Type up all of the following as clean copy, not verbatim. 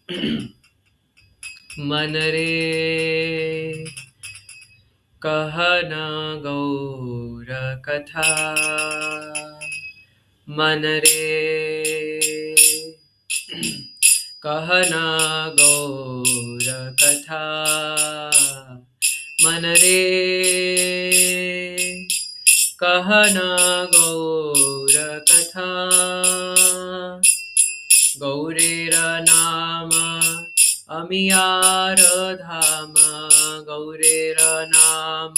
मन रे कहना गौर कथा। मन रे कहना गौर कथा। मन रे कहना गौर कथा। गौरेर नाम अमियार धाम। गौरेर नाम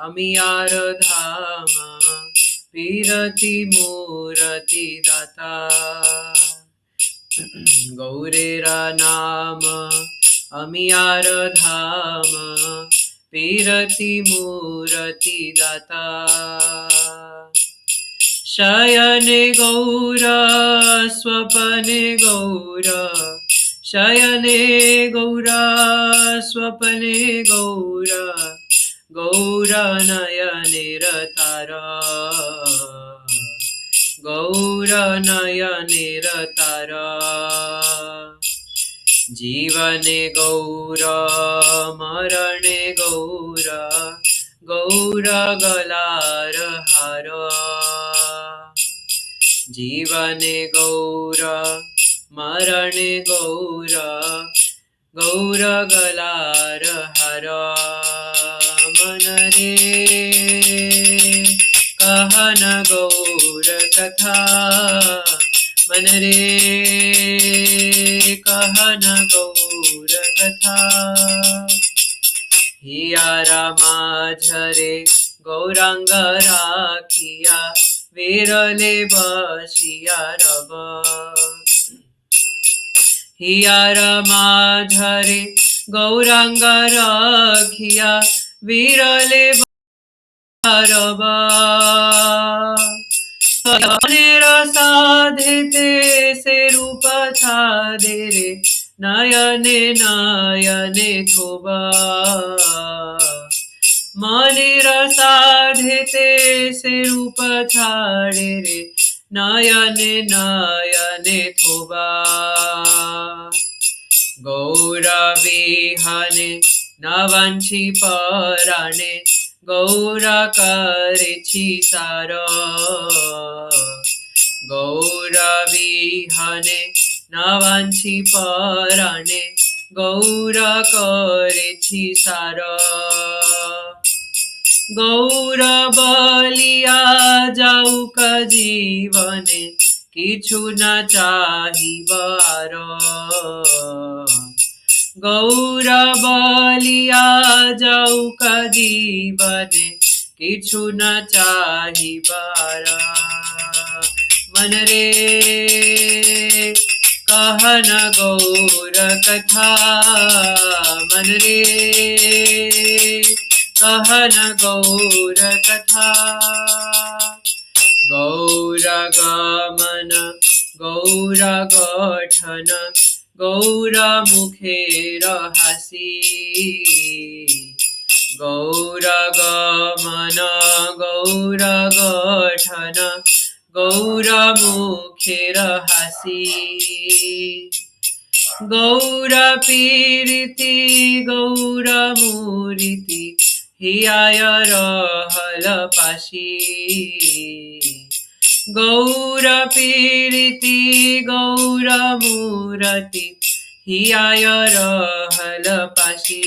अमियार धाम। पीरति मूरति दाता। गौरेर नाम अमियार धाम। पीरति मूरति दाता। शयने गौर स्वपने गौर। शयने गौर स्वपने गौर। गौर नयने रतार। गौर नयने रतार। जीवने गौर मरणे गौर। गौर गलार हार। जीवने गौर मरणे गौर। गौर गलार हार। मन रे कहन गौर कथा। मन रे कहन गौर कथा। हियारा माझरे गौरांग राखिया। विरले बसिया रब। हियारा माझरे गौरांग राखिया। विरले रब। नयनेर साधिते से रूप छादे रे। नयने नयने थोबा। मनेर साधिते से रूप छाड़े रे। नयने नयने थोबा। गौर विहने न वांछी पराणे। गौर करेछि सार। गौर विहने न वांछी पराणे। गौर करेछि सार। गौर बलिया जाउक जीवने। किछु न चाहिबार। गौर बलिया जाउक जीवने। किछु न चाहिबार। मन रे कहन गौर कथा। मन रे कहन गौर कथा। गौर गमन गौर गठन। गौर मुखेर हासी। गौर गमन गौर गठन। गौर मुखेर हासी। गौर पीरिति गौर मूरिति। हियाय रहल पाशी। गौर पीरिति गौर मूरति। हियाय रहल पाशी।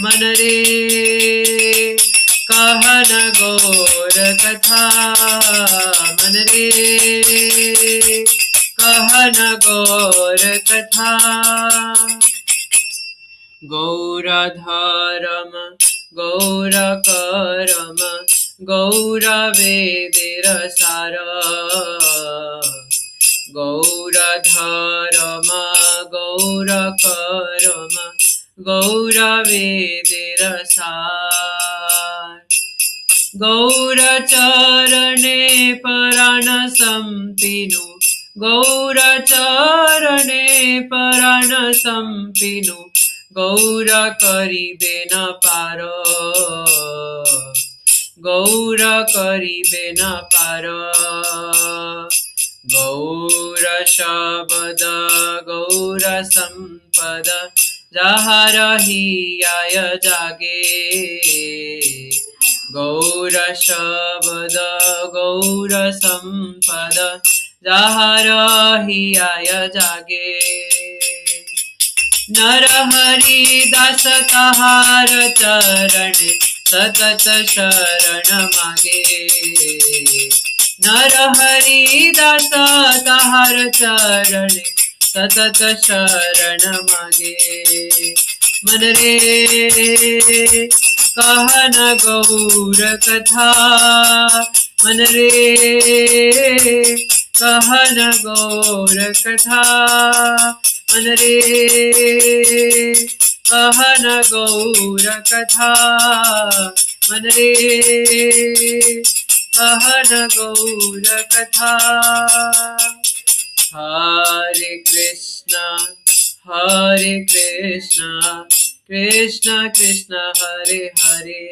मन रे कहन गौर कथा। मन रे कहन गौर कथा। गौर धर्म गौर करम। गौर वेदेर सार। गौर धर्म गौर करम। गौर वेदेर सार। गौर चरणे पराण संपिनु। गौर चरणे पराण संपिनु। गौर करिबे न पार। गौर करिबे न पार। गौर शबद गौर संपद जहाँ रहियाय जागे। गौर शबद गौर संपद जहाँ रहियाय जागे। नर हरि दास तहार चरण सतत शरण मागे। नर हरि दास तहार चरण सतत शरण मागे। मन रे कहन गौर कथा, मन रे कहन गौर कथा, मन रे कहन गौर कथा, मन रे कहन गौर कथा। हरे कृष्णा कृष्ण कृष्ण हरे हरे,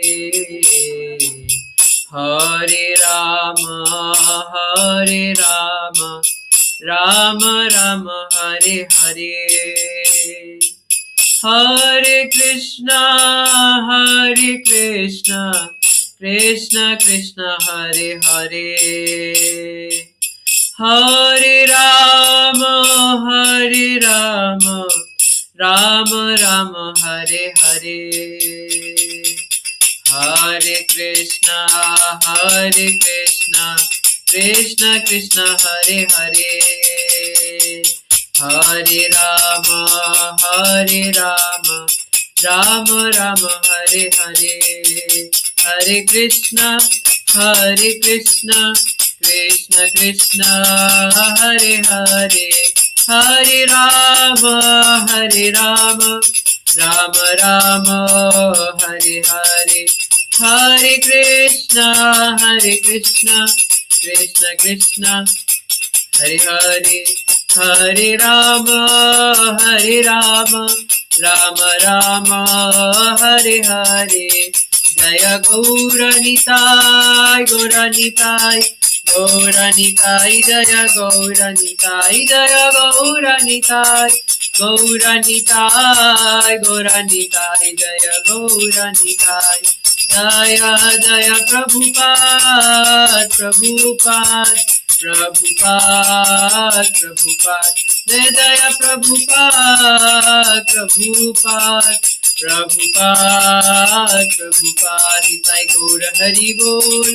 हरे राम राम राम हरे हरे। हरे कृष्णा कृष्ण कृष्ण हरे हरे, हरे राम राम राम हरे हरे। हरे कृष्णा कृष्ण कृष्ण हरे हरे, हरे राम राम राम हरे हरे। हरे कृष्णा कृष्ण कृष्ण हरे हरे, हरे राम राम राम हरे हरे। हरे कृष्णा कृष्ण कृष्ण हरे हरे, हरे राम राम राम हरे हरे। जय गौरनिताय गौरनिताय गौरनिताय, जय गौरनिताय जय गौरनिताय गौरनिताय गौरनिताय, जय गौरनिताय। जय जय प्रभुपाद प्रभुपाद प्रभुपाद प्रभुपाद, जय जय प्रभुपाद प्रभुपाद प्रभुपाद प्रभुपाद। निताय गौर हरि बोल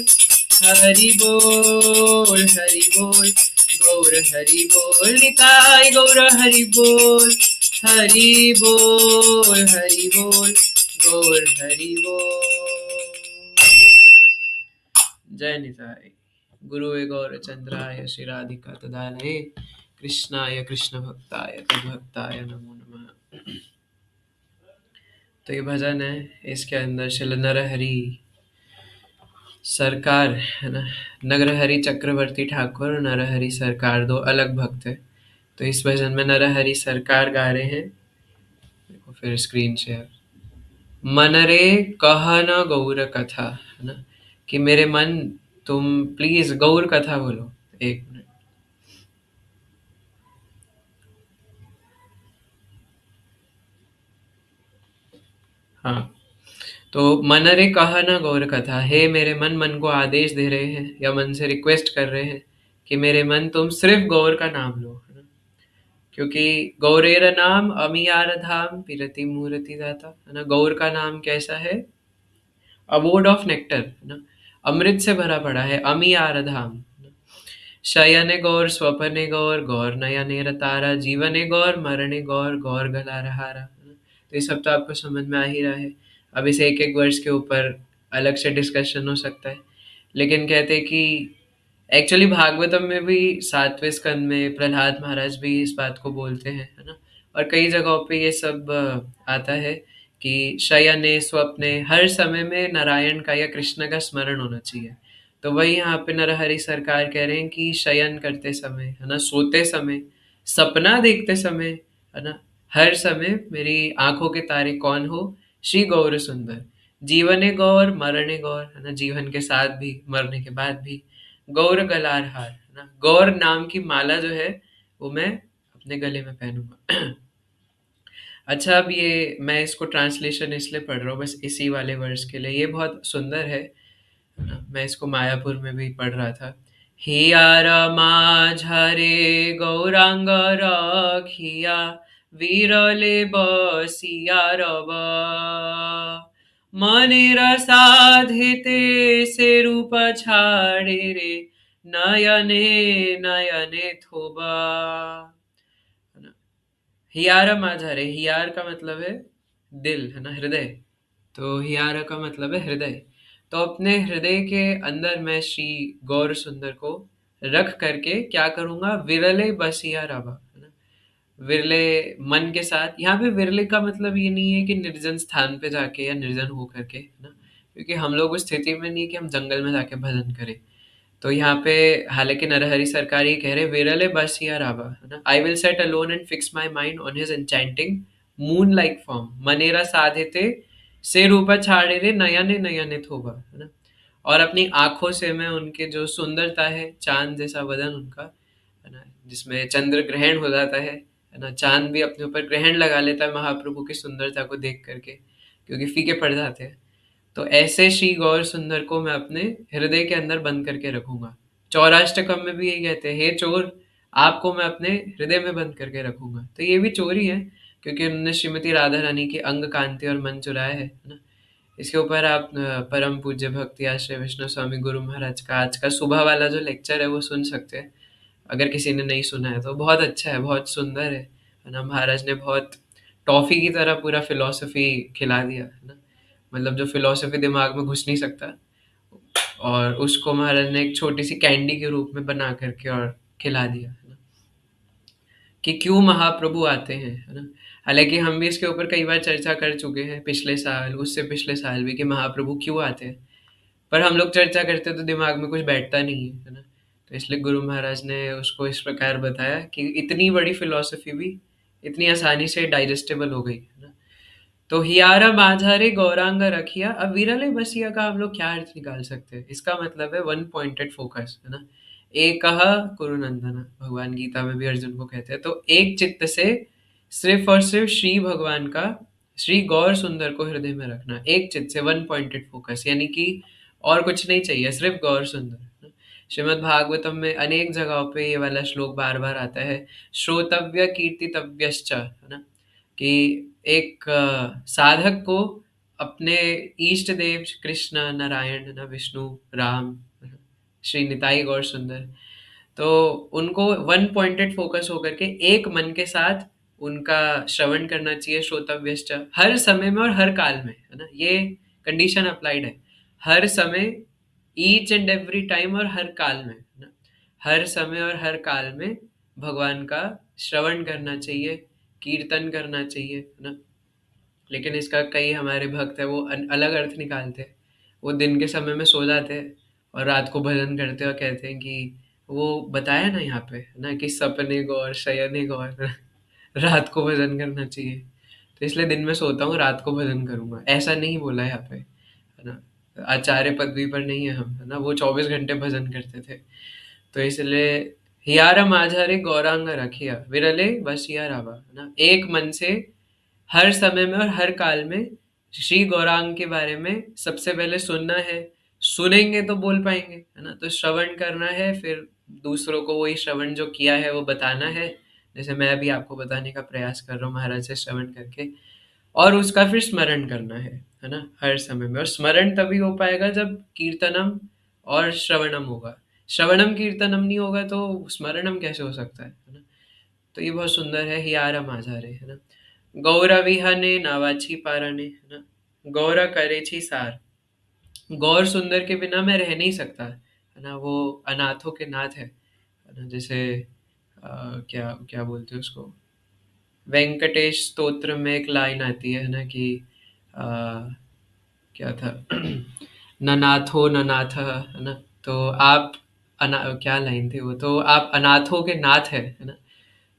हरि बोल हरि बोल, गौर हरि बोल। निताय गौर हरि बोल हरि बोल हरि बोल, गौर हरि बोल। जय निताय। गुरुवे गौरचंद्राय श्री राधिका तदालये कृष्णाय कृष्ण भक्ताय तद्भक्ताय नमो नमः। तो ये भजन है, इसके अंदर श्री नरहरि सरकार है ना, नरहरि चक्रवर्ती ठाकुर और नरहरि सरकार दो अलग भक्त है। तो इस भजन में नरहरि सरकार गा रहे हैं। देखो फिर स्क्रीन शेयर। मन रे कहन गौर कथा, है ना, कि मेरे मन तुम प्लीज गौर कथा बोलो। एक मिनट। हाँ, तो मन रे कहना गौर कथा, हे मेरे मन को आदेश दे रहे हैं या मन से रिक्वेस्ट कर रहे हैं कि मेरे मन तुम सिर्फ गौर का नाम लो, है ना। क्योंकि गौरेर नाम अमियार धाम पिरति मूर्ति दाता, है ना। गौर का नाम कैसा है? अबोर्ड ऑफ नेक्टर, है ना, अमृत से भरा पड़ा है। अमियार धाम, शयने गौर स्वपने गौर गौर नयने रतारा, जीवने गौर मरणे गौर गौर गला रहारा, है ना। तो ये सब तो आपको समझ में आ ही रहा है। अब इस एक एक वर्ष के ऊपर अलग से डिस्कशन हो सकता है, लेकिन कहते हैं कि एक्चुअली भागवतम में भी 7वें स्कंद में प्रहलाद महाराज भी इस बात को बोलते हैं, है ना। और कई जगहों पे ये सब आता है कि शयने स्वप्ने हर समय में नारायण का या कृष्ण का स्मरण होना चाहिए। तो वही यहाँ पे नरहरि सरकार कह रहे हैं कि शयन करते समय, है ना, सोते समय, सपना देखते समय, है ना, हर समय मेरी आंखों के तारे कौन हो? श्री गौर सुंदर। जीवने गौर मरणे गौर, है ना, जीवन के साथ भी मरने के बाद भी। गौर गलार हार, है ना। गौर नाम की माला जो है वो मैं अपने गले में पहनूंगा। अच्छा, अब ये मैं इसको ट्रांसलेशन इसलिए पढ़ रहा हूँ बस इसी वाले वर्ष के लिए, ये बहुत सुंदर है ना। मैं इसको मायापुर में भी पढ़ रहा था। हियार माझारे गौरांग रखिया विरले बसिया रव, मनेर साधेते से रूप छाड़े रे नयने नयने थोबा। हियारा माझारे, हियार का मतलब है दिल, है ना, हृदय। तो हियारा का मतलब है हृदय। तो अपने हृदय के अंदर मैं श्री गौर सुंदर को रख करके क्या करूंगा, विरले बसिया रवा, है ना। विरले मन के साथ, यहाँ पे विरले का मतलब ये नहीं है कि निर्जन स्थान पे जाके या निर्जन हो करके, है ना, क्योंकि हम लोग उस स्थिति में नहीं कि हम जंगल में जाके भजन करें। तो यहाँ पे हालांकि नरहरि सरकार ये कह रहे, विरले बसिया रावा, है ना, I will sit alone and fix my mind on his enchanting moon like form, मनेरा साधे थे से रूपा छाड़े रे नयने नयने थोबा, है ना। और अपनी आंखों से मैं उनके जो सुंदरता है, चांद जैसा वदन उनका, है ना, जिसमें चंद्र ग्रहण हो जाता है ना, चांद भी अपने ऊपर ग्रहण लगा लेता है महाप्रभु की सुंदरता को देख करके, क्योंकि फीके पड़ जाते हैं। तो ऐसे श्री गौर सुंदर को मैं अपने हृदय के अंदर बंद करके रखूंगा। चौराष्टकम में भी यही कहते हैं, हे चोर, आपको मैं अपने हृदय में बंद करके रखूंगा। तो ये भी चोरी है, क्योंकि उन्होंने श्रीमती राधा रानी की अंग कांति और मन चुराया है ना। इसके ऊपर आप परम पूज्य भक्ति आश्रय विष्णु स्वामी गुरु महाराज का आज का सुबह वाला जो लेक्चर है वो सुन सकते हैं, अगर किसी ने नहीं सुना है तो। बहुत अच्छा है, बहुत सुंदर है ना। महाराज ने बहुत टॉफी की तरह पूरा फिलॉसफी खिला दिया, है ना। मतलब जो फिलॉसफी दिमाग में घुस नहीं सकता, और उसको महाराज ने एक छोटी सी कैंडी के रूप में बना करके और खिला दिया, है ना, कि क्यों महाप्रभु आते हैं, है ना। हालांकि हम भी इसके ऊपर कई बार चर्चा कर चुके हैं, पिछले साल, उससे पिछले साल भी, कि महाप्रभु क्यों आते हैं। पर हम लोग चर्चा करते तो दिमाग में कुछ बैठता नहीं है ना। तो इसलिए गुरु महाराज ने उसको इस प्रकार बताया कि इतनी बड़ी फिलॉसफी भी इतनी आसानी से डाइजेस्टेबल हो गई, है ना। तो हियारा माझारे गौरांग रखिया, अब विरले बसिया का हम लोग क्या अर्थ निकाल सकते हैं। इसका मतलब है वन पॉइंटेड फोकस, है ना। एकह कुरुनंदन, भगवान गीता में भी अर्जुन को कहते हैं। तो एक चित्त से सिर्फ और सिर्फ श्री भगवान का, श्री गौर सुंदर को हृदय में रखना, एक चित्त से, वन पॉइंटेड फोकस, यानी कि और कुछ नहीं चाहिए, सिर्फ गौर सुंदर। श्रीमद् भागवतम में अनेक जगहों पे ये वाला श्लोक बार बार आता है, श्रोतव्य कीर्तितव्यश्च, है ना, कि एक साधक को अपने इष्ट देव कृष्ण, नारायण, ना विष्णु, राम, श्री निताई गौर सुंदर, तो उनको वन पॉइंटेड फोकस होकर के एक मन के साथ उनका श्रवण करना चाहिए, श्रोतव्यश्च, हर समय में और हर काल में, है ना। ये कंडीशन अप्लाइड है, हर समय, ईच एंड एवरी टाइम, और हर काल में, है ना। हर समय और हर काल में भगवान का श्रवण करना चाहिए, कीर्तन करना चाहिए, है ना। लेकिन इसका कई हमारे भक्त है वो अलग अर्थ निकालते हैं। वो दिन के समय में सो जाते हैं और रात को भजन करते हैं और कहते हैं कि वो बताया ना यहाँ पे, है ना, कि सपने गौर शयने गौर, रात को भजन करना चाहिए। तो इसलिए दिन में सोता हूँ, रात को भजन करूंगा, ऐसा नहीं बोला है यहाँ पे, है ना। आचार्य पदवी पर नहीं है हम, है ना, वो 24 घंटे भजन करते थे। तो इसलिए हियारा माझारे गौरांग रखिया विरले बसिया रावा, है ना। एक मन से हर समय में और हर काल में श्री गौरांग के बारे में सबसे पहले सुनना है, सुनेंगे तो बोल पाएंगे, है ना। तो श्रवण करना है, फिर दूसरों को वही श्रवण जो किया है वो बताना है, जैसे मैं अभी आपको बताने का प्रयास कर रहा हूँ महाराज से श्रवण करके, और उसका फिर स्मरण करना है ना, हर समय में। और स्मरण तभी हो पाएगा जब कीर्तनम और श्रवणम होगा। श्रवणम कीर्तनम नहीं होगा तो स्मरणम कैसे हो सकता है ना। तो ये बहुत सुंदर है, हियारा माझारे, है ना। गौरा विहने नावाची पाराने, है ना, गौरा करे छी सार, गौर सुंदर के बिना मैं रह नहीं सकता, है ना। वो अनाथों के नाथ है ना। जैसे क्या क्या बोलते हैं उसको, वेंकटेश स्तोत्र में एक लाइन आती है ना कि अ, क्या था, ननाथो ननाथ, है ना। तो आप क्या लाइन थी वो, तो आप अनाथों के नाथ है ना।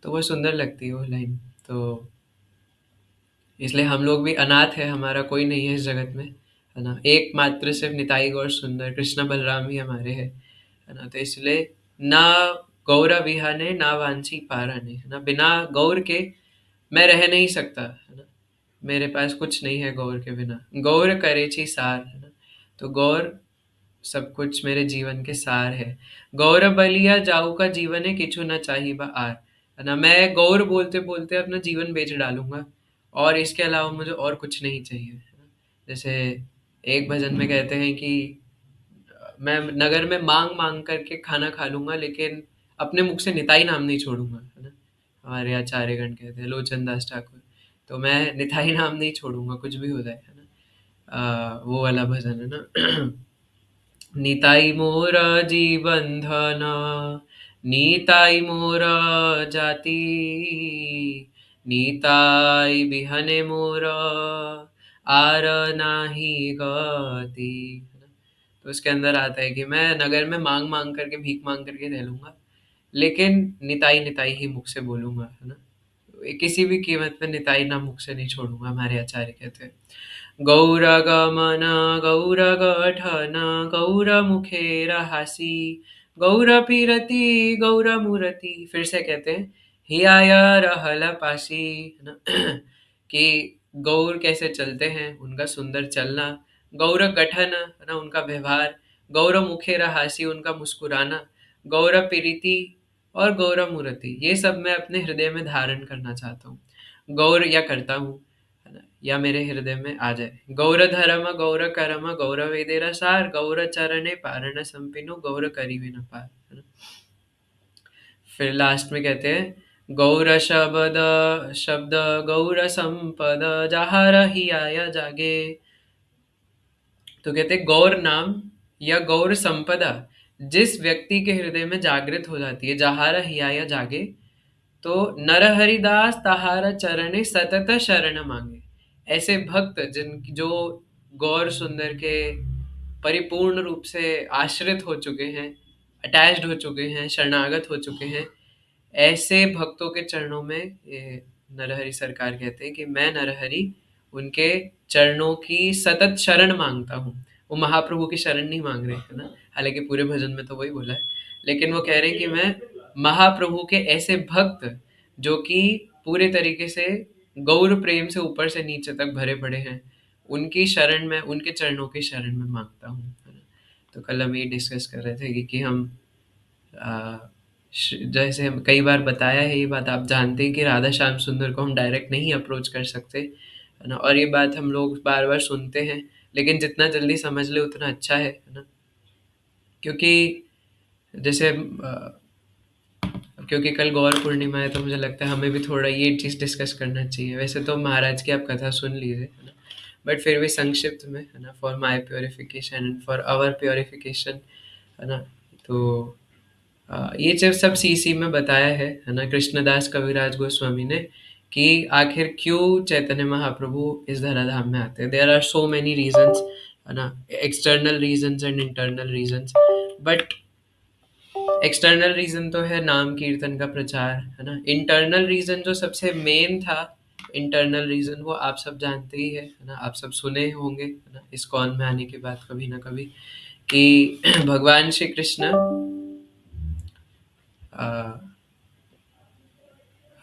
तो वो सुंदर लगती है वो लाइन। तो इसलिए हम लोग भी अनाथ है, हमारा कोई नहीं है इस जगत में, है ना। एकमात्र सिर्फ निताई गौर सुंदर कृष्ण बलराम ही हमारे हैं, है ना। तो इसलिए ना गौर विहाने ना वांछी पाराने, है ना? बिना गौर के मैं रह नहीं सकता, है ना? मेरे पास कुछ नहीं है गौर के बिना। गौर करेची सार, है ना? तो गौर सब कुछ मेरे जीवन के सार है। गौर बलिया जाऊ का जीवन है किछु न चाही बा आर, है ना? मैं गौर बोलते बोलते अपना जीवन बेच डालूंगा, और इसके अलावा मुझे और कुछ नहीं चाहिए, है ना? जैसे एक भजन में कहते हैं कि मैं नगर में मांग मांग करके खाना खा लूंगा, लेकिन अपने मुख से निताई नाम नहीं छोड़ूंगा, है ना? हमारे आचार्यगण कहते हैं, लोचन दास ठाकुर। तो मैं निताई नाम नहीं छोड़ूंगा, कुछ भी हो जाए, है ना? वो वाला भजन है ना। निताई मोर जीवन धन, निताई मोर जाति, निताई बिहने मोर आर नाही गति। तो उसके अंदर आता है कि मैं नगर में मांग मांग करके, भीख मांग करके रह लूंगा, लेकिन निताई निताई ही मुख से बोलूंगा, है ना? किसी भी कीमत पे निताई नाम मुख से नहीं छोड़ूंगा, हमारे आचार्य कहते हैं। गौरगमन गौरगठन गौरमुखेर हासी, गौरपीरति गौरमूरति, फिर से कहते हैं, हियाय रहल पासी, है ना? कि गौर कैसे चलते हैं, उनका सुंदर चलना, गौर गठन, है ना, उनका व्यवहार, गौर मुखेर हासी, उनका मुस्कुराना, गौर पीरिति और गौर मूर्ति, ये सब मैं अपने हृदय में धारण करना चाहता हूँ। गौर या करता हूँ, है ना? या मेरे हृदय में आ जाए। गौर धर्म गौर कर्म गौर वेदेर सार, गौर चरणे पारण संपिनु गौर करी विन पार, है ना? फिर लास्ट में कहते हैं, गौर शब्द शब्द गौर संपद जहाँ रही आया जागे। तो कहते हैं गौर नाम या गौर संपदा जिस व्यक्ति के हृदय में जागृत हो जाती है, जहारा हिया जागे, तो नर हरिदास तहार चरणे सतत शरण मांगे। ऐसे भक्त जिन जो गौर सुंदर के परिपूर्ण रूप से आश्रित हो चुके हैं, अटैच्ड हो चुके हैं, शरणागत हो चुके हैं, ऐसे भक्तों के चरणों में ये नरहरि सरकार कहते हैं कि मैं नरहरि उनके चरणों की सतत शरण मांगता हूँ। वो महाप्रभु की शरण नहीं मांग रहे, है ना? हालांकि पूरे भजन में तो वही बोला है, लेकिन वो कह रहे हैं कि मैं महाप्रभु के ऐसे भक्त जो कि पूरे तरीके से गौर प्रेम से ऊपर से नीचे तक भरे पड़े हैं, उनकी शरण में, उनके चरणों की शरण में मांगता हूँ, है ना? तो कल हम ये डिस्कस कर रहे थे कि हम आ, जैसे हम कई बार बताया है ये बात, आप जानते हैं कि राधा श्याम सुंदर को हम डायरेक्ट नहीं अप्रोच कर सकते, है ना? और ये बात हम लोग बार बार सुनते हैं, लेकिन जितना जल्दी समझ ले उतना अच्छा है ना? क्योंकि जैसे क्योंकि कल गौर पूर्णिमा है, तो मुझे लगता है हमें भी थोड़ा ये चीज़ डिस्कस करना चाहिए। वैसे तो महाराज की आप कथा सुन लीजिए, है ना? बट फिर भी संक्षिप्त में, है ना, for my purification and for our purification, है ना? तो ये जब सब सीसी में बताया है ना, कृष्णदास कविराज गोस्वामी ने, कि आखिर क्यों चैतन्य महाप्रभु इस धराधाम में आते हैं। There are so many reasons, है ना, external reasons and internal reasons. But external reason तो है नाम कीर्तन का प्रचार, है ना? इंटरनल रीजन जो सबसे मेन था, इंटरनल रीजन वो आप सब जानते ही है ना? आप सब सुने होंगे, है ना, इस्कॉन में आने के बाद कभी ना कभी, कि भगवान श्री कृष्ण,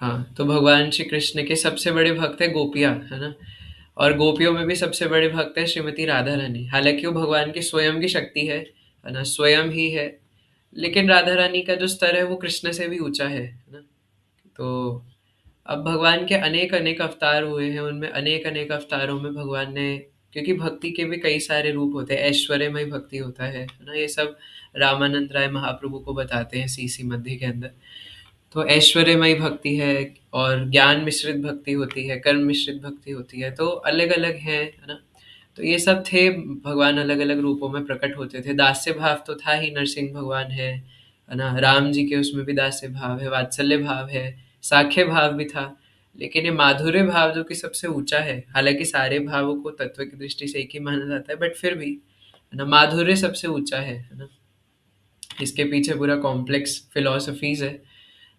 हाँ, तो भगवान श्री कृष्ण के सबसे बड़े भक्त है गोपियाँ, है ना? और गोपियों में भी सबसे बड़े भक्त है श्रीमती राधा रानी। हालांकि वो भगवान की स्वयं की शक्ति है ना, स्वयं ही है, लेकिन राधा रानी का जो स्तर है वो कृष्ण से भी ऊंचा है ना? तो अब भगवान के अनेक अनेक अवतार हुए हैं, उनमें अनेक अनेक अवतारों में भगवान ने, क्योंकि भक्ति के भी कई सारे रूप होते हैं, ऐश्वर्यमय भक्ति होता है ना? ये सब रामानंद राय महाप्रभु को बताते हैं सीसी मध्य के अंदर। तो ऐश्वर्यमयी भक्ति है, और ज्ञान मिश्रित भक्ति होती है, कर्म मिश्रित भक्ति होती है, तो अलग अलग है ना? तो ये सब थे, भगवान अलग अलग रूपों में प्रकट होते थे। दास्य भाव तो था ही, नरसिंह भगवान है ना? राम जी के उसमें भी दास्य भाव है, वात्सल्य भाव है, साख्य भाव भी था। लेकिन ये माधुर्य भाव जो कि सबसे ऊंचा है, हालांकि सारे भावों को तत्व की दृष्टि से एक ही माना जाता है, बट फिर भी, है ना, माधुर्य सबसे ऊंचा है ना? इसके पीछे पूरा कॉम्प्लेक्स फिलोसफीज है।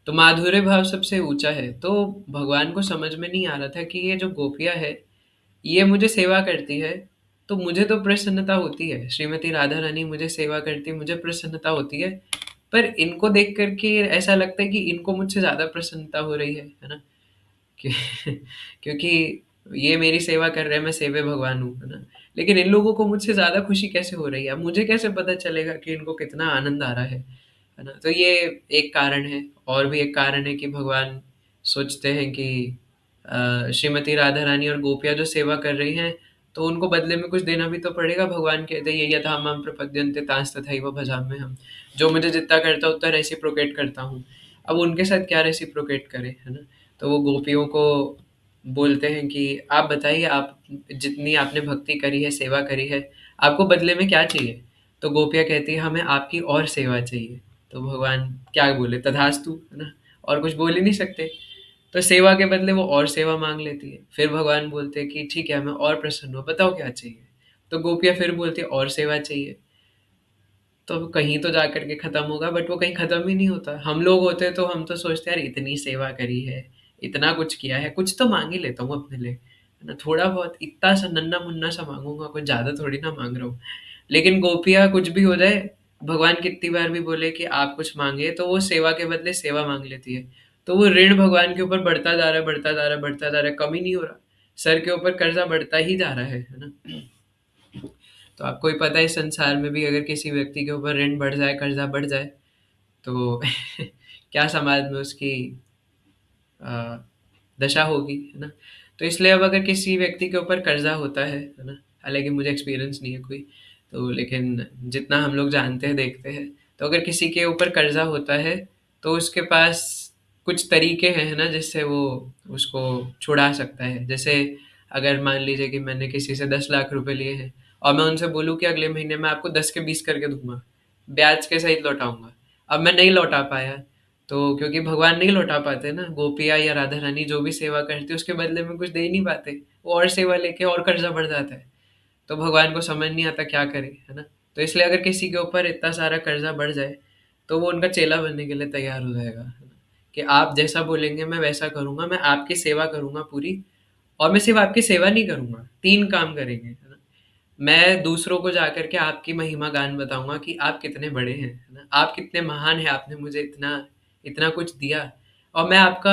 तो माधुर्य भाव सबसे ऊंचा है। तो भगवान को समझ में नहीं आ रहा था कि ये जो गोपियाँ है, ये मुझे सेवा करती है, तो मुझे तो प्रसन्नता होती है, श्रीमती राधा रानी मुझे सेवा करती है, मुझे प्रसन्नता होती है, पर इनको देख कर के ऐसा लगता है कि इनको मुझसे ज़्यादा प्रसन्नता हो रही है ना? कि क्योंकि ये मेरी सेवा कर रहे हैं, मैं सेवे भगवान हूँ, है ना? लेकिन इन लोगों को मुझसे ज़्यादा खुशी कैसे हो रही है? अब मुझे कैसे पता चलेगा कि इनको कितना आनंद आ रहा है ना? तो ये एक कारण है। और भी एक कारण है कि भगवान सोचते हैं कि श्रीमती राधा रानी और गोपियाँ जो सेवा कर रही हैं, तो उनको बदले में कुछ देना भी तो पड़ेगा। भगवान कहते हैं, "ये यथा माम प्रपद्यन्ते तांस तथैव भजाम्यहम्।" जो मुझे जितना करता उतना रेसिप्रोकेट करता हूँ। अब उनके साथ क्या रेसिप्रोकेट करें, है ना? तो वो गोपियों को बोलते हैं कि आप बताइए, आप जितनी आपने भक्ति करी है, सेवा करी है, आपको बदले में क्या चाहिए? तो गोपियाँ कहती हैं, हमें आपकी और सेवा चाहिए। तो भगवान क्या बोले, तथास्तु, है ना? और कुछ बोल ही नहीं सकते। तो सेवा के बदले वो और सेवा मांग लेती है। फिर भगवान बोलते हैं कि ठीक है, मैं और प्रसन्न हूँ, बताओ क्या चाहिए? तो गोपियाँ फिर बोलती है और सेवा चाहिए। तो कहीं तो जाकर के खत्म होगा, बट वो कहीं खत्म ही नहीं होता। हम लोग होते तो हम तो सोचते यार, इतनी सेवा करी है, इतना कुछ किया है, कुछ तो मांग ही लेता हूँ अपने लिए, है ना? थोड़ा बहुत इतना सा नन्ना मुन्ना सा मांगूंगा, कुछ ज्यादा थोड़ी ना मांग रहा हूँ। लेकिन गोपियाँ कुछ भी हो जाए, भगवान कितनी बार भी बोले कि आप कुछ मांगे, तो वो सेवा के बदले सेवा मांग लेती है। तो वो ऋण भगवान के ऊपर बढ़ता जा रहा है, बढ़ता जा रहा है, बढ़ता जा रहा है, कम ही नहीं हो रहा। सर के ऊपर कर्जा बढ़ता ही जा रहा है ना? तो आपको ही पता है, इस संसार में भी अगर किसी व्यक्ति के ऊपर ऋण बढ़ जाए, कर्जा बढ़ जाए, तो क्या समाज में उसकी अ, दशा होगी, है ना? तो इसलिए अब अगर किसी व्यक्ति के ऊपर कर्जा होता है ना? हालाँकि मुझे एक्सपीरियंस नहीं है कोई, तो लेकिन जितना हम लोग जानते हैं, देखते हैं, तो अगर किसी के ऊपर कर्जा होता है, तो उसके पास कुछ तरीके हैं, है ना? जिससे वो उसको छुड़ा सकता है। जैसे अगर मान लीजिए कि मैंने किसी से 10 लाख रुपए लिए हैं और मैं उनसे बोलूँ कि अगले महीने मैं आपको 10 के 20 करके दूँगा, ब्याज के सहित लौटाऊँगा। अब मैं नहीं लौटा पाया, तो क्योंकि भगवान नहीं लौटा पाते ना, गोपियाँ या राधा रानी जो भी सेवा करती है उसके बदले में कुछ दे ही नहीं पाते, वो और सेवा लेके और कर्जा बढ़ जाता है। तो भगवान को समझ नहीं आता क्या करे, है ना? तो इसलिए अगर किसी के ऊपर इतना सारा कर्जा बढ़ जाए, तो वो उनका चेला बनने के लिए तैयार हो जाएगा, है ना? कि आप जैसा बोलेंगे मैं वैसा करूंगा, मैं आपकी सेवा करूंगा पूरी। और मैं सिर्फ आपकी सेवा नहीं करूंगा, तीन काम करेंगे, है ना? मैं दूसरों को जाकर के आपकी महिमा गान बताऊंगा कि आप कितने बड़े हैं, है ना? आप कितने महान हैं, आपने मुझे इतना इतना कुछ दिया। और मैं आपका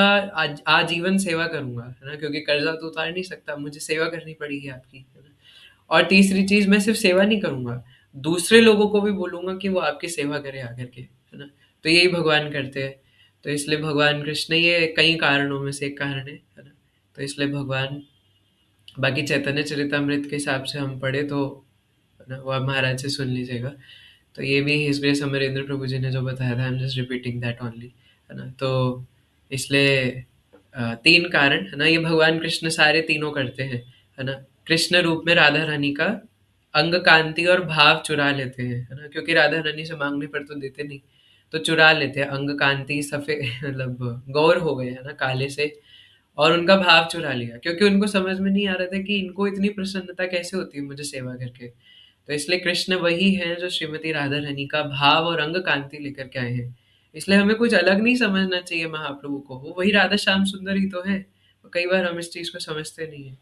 आजीवन सेवा करूंगा, है ना? क्योंकि कर्जा तो उतार नहीं सकता, मुझे सेवा करनी पड़ेगी आपकी, है ना? और तीसरी चीज, मैं सिर्फ सेवा नहीं करूंगा, दूसरे लोगों को भी बोलूंगा कि वो आपकी सेवा करे आकर के, है ना? तो यही भगवान करते हैं। तो इसलिए भगवान कृष्ण, ये कई कारणों में से एक कारण है ना? तो इसलिए भगवान, बाकी चैतन्य चरितमृत के हिसाब से हम पढ़े तो, है ना, वो आप महाराज से सुन लीजिएगा। तो ये भी हिज ग्रेस अमरेंद्र प्रभु जी ने जो बताया था, I am just repeating that only, है ना? तो इसलिए तीन कारण, है ना, ये भगवान कृष्ण सारे तीनों करते हैं, है ना? कृष्ण रूप में राधा रानी का अंग कांति और भाव चुरा लेते हैं, है ना? क्योंकि राधा रानी से मांगने पर तो देते नहीं, तो चुरा लेते हैं अंग कांति, सफेद मतलब गौर हो गए, है ना, काले से, और उनका भाव चुरा लिया, क्योंकि उनको समझ में नहीं आ रहा था कि इनको इतनी प्रसन्नता कैसे होती है मुझे सेवा करके। तो इसलिए कृष्ण वही हैं जो श्रीमती राधा रानी का भाव और अंग कांति लेकर के आए हैं। इसलिए हमें कुछ अलग नहीं समझना चाहिए महाप्रभु को, वो वही राधा श्याम सुंदर ही तो है। कई बार हम इस चीज को समझते नहीं है।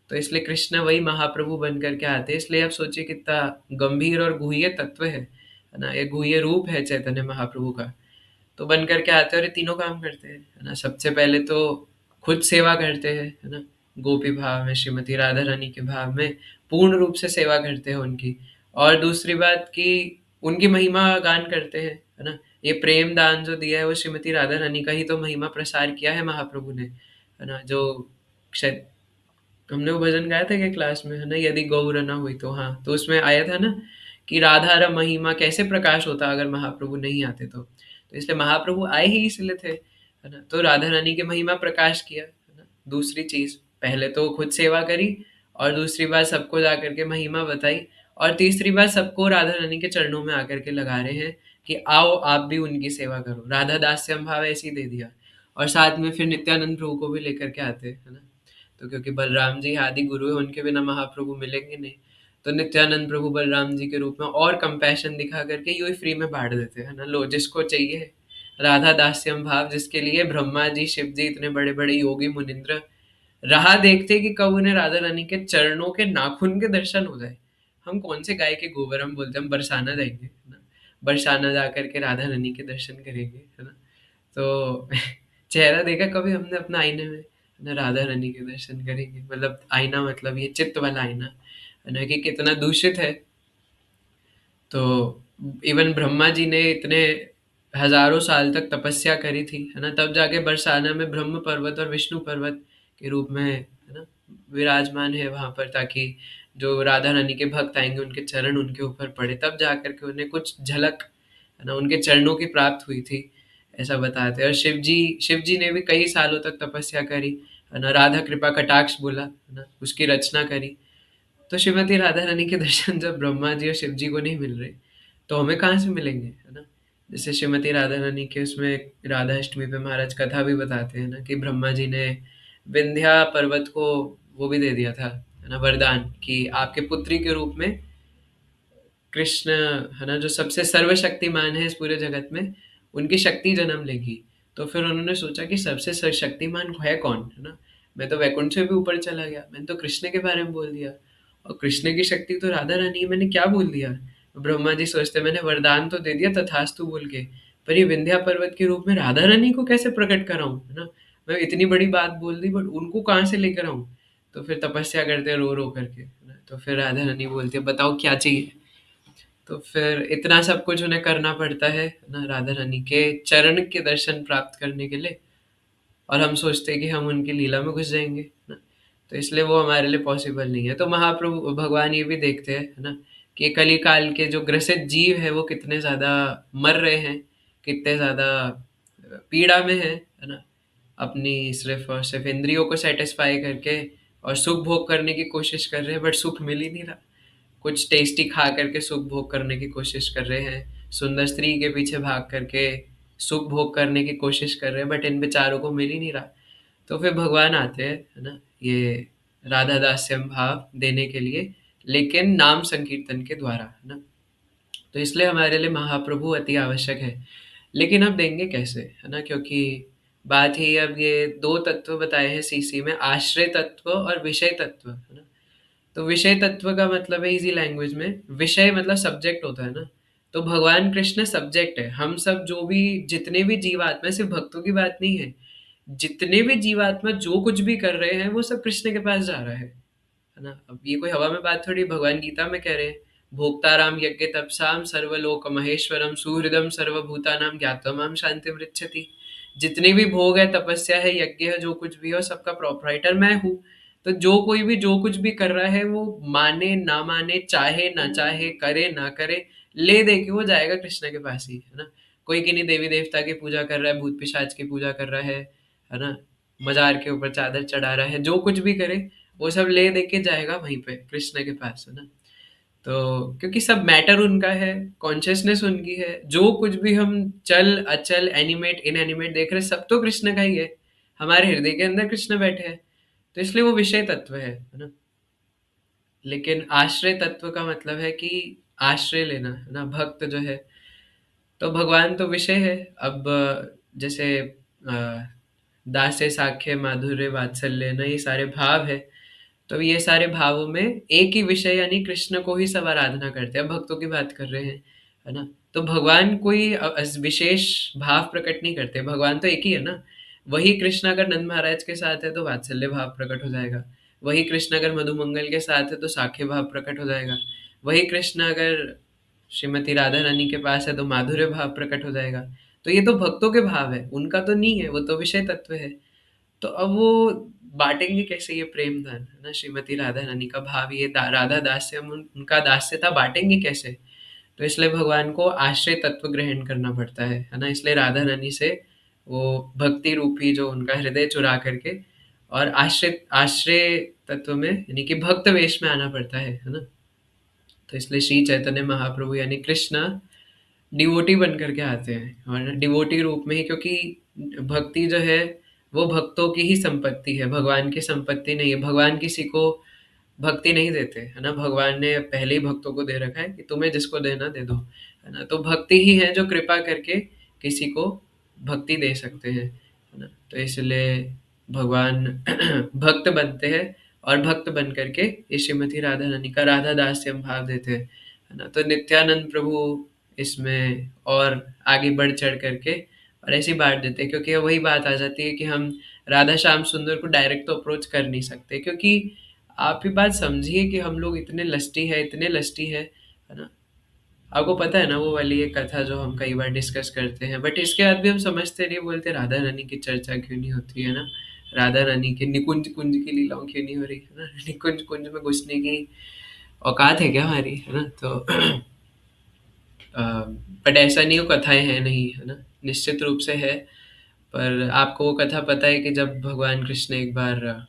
तो इसलिए कृष्ण वही महाप्रभु बन करके आते हैं। इसलिए आप सोचिए कितना गंभीर और गुह्य तत्व है ना? ये गुह्य रूप है चैतन्य महाप्रभु का। तो बन करके आते हैं और ये तीनों काम करते हैं, है ना? सबसे पहले तो खुद सेवा करते हैं, है ना? गोपी भाव में, श्रीमती राधा रानी के भाव में पूर्ण रूप से सेवा करते हैं उनकी। और दूसरी बात कि उनकी महिमा गान करते हैं, है ना? ये प्रेम दान जो दिया है वो श्रीमती राधा रानी का ही तो महिमा प्रसार किया है महाप्रभु ने, है ना? जो शायद हमने वो भजन गाया था क्या क्लास में, है ना? यदि गौर न हुई तो, हाँ, तो उसमें आया था ना कि राधा र महिमा कैसे प्रकाश होता अगर महाप्रभु नहीं आते तो इसलिए महाप्रभु आए ही इसलिए थे, है ना? तो राधा रानी की महिमा प्रकाश किया, है ना? दूसरी चीज, पहले तो खुद सेवा करी, और दूसरी बात सबको जाकर के महिमा बताई, और तीसरी बात सबको राधा रानी के चरणों में आकर के लगा रहे हैं कि आओ आप भी उनकी सेवा करो। राधा दास्यम भाव ऐसे ही दे दिया। और साथ में फिर नित्यानंद प्रभु को भी लेकर के आते, है ना? तो क्योंकि बलराम जी आदि गुरु है, उनके बिना महाप्रभु मिलेंगे नहीं। तो नित्यानंद प्रभु बलराम जी के रूप में और कंपैशन दिखा करके यूं ही फ्री में बांट देते हैं ना, लो जिसको चाहिए। राधा दास्यम भाव, जिसके लिए ब्रह्मा जी, शिव जी, इतने बड़े बड़े योगी मुनिंद्र राह देखते कि कब उन्हें राधा रानी के चरणों के नाखून के दर्शन हो जाए। हम कौन से गाय के गोबर हम बोलते हैं हम बरसाना जाएंगे, है ना? बरसाना जा कर के राधा रानी के दर्शन करेंगे, है ना? तो चेहरा देखा कभी हमने अपना आईने में? है ना, राधा रानी के दर्शन करेंगे, मतलब आईना मतलब ये चित्त वाला आईना, है ना, कि कितना दूषित है। तो इवन ब्रह्मा जी ने इतने हजारों साल तक तपस्या करी थी, है ना, तब जाके बरसाना में ब्रह्म पर्वत और विष्णु पर्वत के रूप में, है ना, विराजमान है वहां पर, ताकि जो राधा रानी के भक्त आएंगे उनके चरण उनके ऊपर पड़े, तब जाकर के उन्हें कुछ झलक, है ना, उनके चरणों की प्राप्त हुई थी, ऐसा बताते हैं। और शिव जी ने भी कई सालों तक तपस्या करी, है ना, राधा कृपा कटाक्ष बोला, है ना, उसकी रचना करी। तो श्रीमती राधा रानी के दर्शन जब ब्रह्मा जी और शिव जी को नहीं मिल रहे, तो हमें कहाँ से मिलेंगे, है ना? जैसे श्रीमती राधा रानी के उसमें राधा अष्टमी पे महाराज कथा भी बताते हैं ना, कि ब्रह्मा जी ने विंध्या पर्वत को वो भी दे दिया था, है ना, वरदान, कि आपके पुत्री के रूप में कृष्ण, है ना, जो सबसे सर्वशक्तिमान है इस पूरे जगत में, उनकी शक्ति जन्म लेगी। तो फिर उन्होंने सोचा कि सबसे शक्तिमान है कौन, है ना? मैं तो वैकुंठ से भी ऊपर चला गया, मैंने तो कृष्ण के बारे में बोल दिया, और कृष्ण की शक्ति तो राधा रानी है, मैंने क्या बोल दिया? ब्रह्मा जी सोचते मैंने वरदान तो दे दिया तथास्तु बोल के, पर ये विंध्या पर्वत के रूप में राधा रानी को कैसे प्रकट कराऊं, है ना? मैं इतनी बड़ी बात बोल दी, बट उनको कहाँ से लेकर आऊं? तो फिर तपस्या करते रो रो करके, है ना? तो फिर राधा रानी बोलती है बताओ क्या चाहिए? तो फिर इतना सब कुछ उन्हें करना पड़ता है ना, राधा रानी के चरण के दर्शन प्राप्त करने के लिए। और हम सोचते हैं कि हम उनकी लीला में घुस जाएंगे ना, तो इसलिए वो हमारे लिए पॉसिबल नहीं है। तो महाप्रभु भगवान ये भी देखते हैं, है ना, कि कली काल के जो ग्रसित जीव है वो कितने ज्यादा मर रहे हैं, कितने ज्यादा पीड़ा में है ना, अपनी सिर्फ और सिर्फ इंद्रियों को सेटिस्फाई करके और सुख भोग करने की कोशिश कर रहे हैं, बट सुख मिल ही नहीं रहा। कुछ टेस्टी खा करके सुख भोग करने की कोशिश कर रहे हैं, सुंदर स्त्री के पीछे भाग करके सुख भोग करने की कोशिश कर रहे हैं, बट इन बेचारों को मिल ही नहीं रहा। तो फिर भगवान आते हैं, है ना, ये राधा दास्यम भाव देने के लिए, लेकिन नाम संकीर्तन के द्वारा, है ना। तो इसलिए हमारे लिए महाप्रभु अति आवश्यक है। लेकिन अब देंगे कैसे, है ना, क्योंकि बात ही अब ये दो तत्व बताए हैं सीसी में, आश्रय तत्व और विषय तत्व, है ना। तो विषय तत्व का मतलब है इजी लैंग्वेज में, विषय मतलब सब्जेक्ट होता है ना, तो भगवान कृष्ण सब्जेक्ट है। हम सब जो भी जितने भी जीवात्मा, सिर्फ भक्तों की बात नहीं है, जितने भी जीवात्मा जो कुछ भी कर रहे हैं वो सब कृष्ण के पास जा रहा है ना। अब ये कोई हवा में बात थोड़ी, भगवान गीता में कह रहे हैं, भोक्ताराम यज्ञ तपसाम सर्वलोक महेश्वरम सुहृदम सर्वभूतानाम ज्ञातवाम शांति मृच्छति। जितने भी भोग है, तपस्या है, यज्ञ है, जो कुछ भी है, सबका प्रोपराइटर मैं हूँ। तो जो कोई भी जो कुछ भी कर रहा है, वो माने ना माने, चाहे ना चाहे, करे ना करे, ले दे के वो जाएगा कृष्ण के पास ही, है ना। कोई किन्हीं देवी देवता की पूजा कर रहा है, भूत पिशाच की पूजा कर रहा है ना, मजार के ऊपर चादर चढ़ा रहा है, जो कुछ भी करे वो सब ले दे के जाएगा वहीं पे कृष्ण के पास, है ना। तो क्योंकि सब मैटर उनका है, कॉन्शियसनेस उनकी है, जो कुछ भी हम चल अचल एनिमेट इनएनिमेट देख रहे हैं, सब तो कृष्ण का ही है। हमारे हृदय के अंदर कृष्ण बैठे हैं, तो इसलिए वो विषय तत्व है ना। लेकिन आश्रय तत्व का मतलब है कि आश्रय लेना, है ना, भक्त जो है। तो भगवान तो विषय है। अब जैसे दास्य साख्य माधुर्य वात्सल्य ना, ये सारे भाव है। तो ये सारे भावों में एक ही विषय यानी कृष्ण को ही सब आराधना करते हैं, भक्तों की बात कर रहे हैं, है ना। तो भगवान कोई विशेष भाव प्रकट नहीं करते, भगवान तो एक ही है ना। वही कृष्ण अगर नंद महाराज के साथ है तो वात्सल्य भाव प्रकट हो जाएगा, वही कृष्ण अगर मधुमंगल के साथ है तो साख्य भाव प्रकट हो जाएगा, वही कृष्ण अगर श्रीमती राधा रानी के पास है तो माधुर्य भाव प्रकट हो जाएगा। तो ये तो भक्तों के भाव है, उनका तो नहीं है, वो तो विषय तत्व है। तो अब वो बांटेंगे कैसे ये प्रेम धन, है ना, श्रीमती राधा रानी का भाव ये राधा दास्य, हम उनका दास्य था, बांटेंगे कैसे? तो इसलिए भगवान को आश्रय तत्व ग्रहण करना पड़ता है ना। इसलिए राधा रानी से वो भक्ति रूपी जो उनका हृदय चुरा करके और आश्रय आश्रय तत्व में यानी कि भक्त वेश में आना पड़ता है ना। तो इसलिए श्री चैतन्य महाप्रभु यानी कृष्ण डिवोटी बन करके आते हैं, और डिवोटी रूप में ही, क्योंकि भक्ति जो है वो भक्तों की ही संपत्ति है, भगवान की संपत्ति नहीं है। भगवान किसी को भक्ति नहीं देते, है ना। भगवान ने पहले ही भक्तों को दे रखा है कि तुम्हें जिसको देना दे दो, है ना। तो भक्ति ही है जो कृपा करके किसी को भक्ति दे सकते हैं, है ना। तो इसलिए भगवान भक्त बनते हैं, और भक्त बन करके ये श्रीमती राधा रानी का राधा दास्यम भाव देते हैं, है ना। तो नित्यानंद प्रभु इसमें और आगे बढ़ चढ़ करके और ऐसे ही बांट देते हैं, क्योंकि वही बात आ जाती है कि हम राधा श्याम सुंदर को डायरेक्ट तो अप्रोच कर नहीं सकते, क्योंकि आप ही बात समझिए कि हम लोग इतने लस्टी है, इतने लस्टी है ना। आपको पता है ना वो वाली एक कथा जो हम कई बार डिस्कस करते हैं, बट इसके बाद भी हम समझते नहीं, बोलते राधा रानी की चर्चा क्यों नहीं होती है ना, राधा रानी के निकुंज कुंज की लीलाओं क्यों नहीं हो रही है ना, निकुंज कुंज में घुसने की औकात है क्या हमारी, है ना। तो बट ऐसा नहीं, वो कथाएं हैं नहीं, है ना, निश्चित रूप से है। पर आपको वो कथा पता है कि जब भगवान कृष्ण एक बार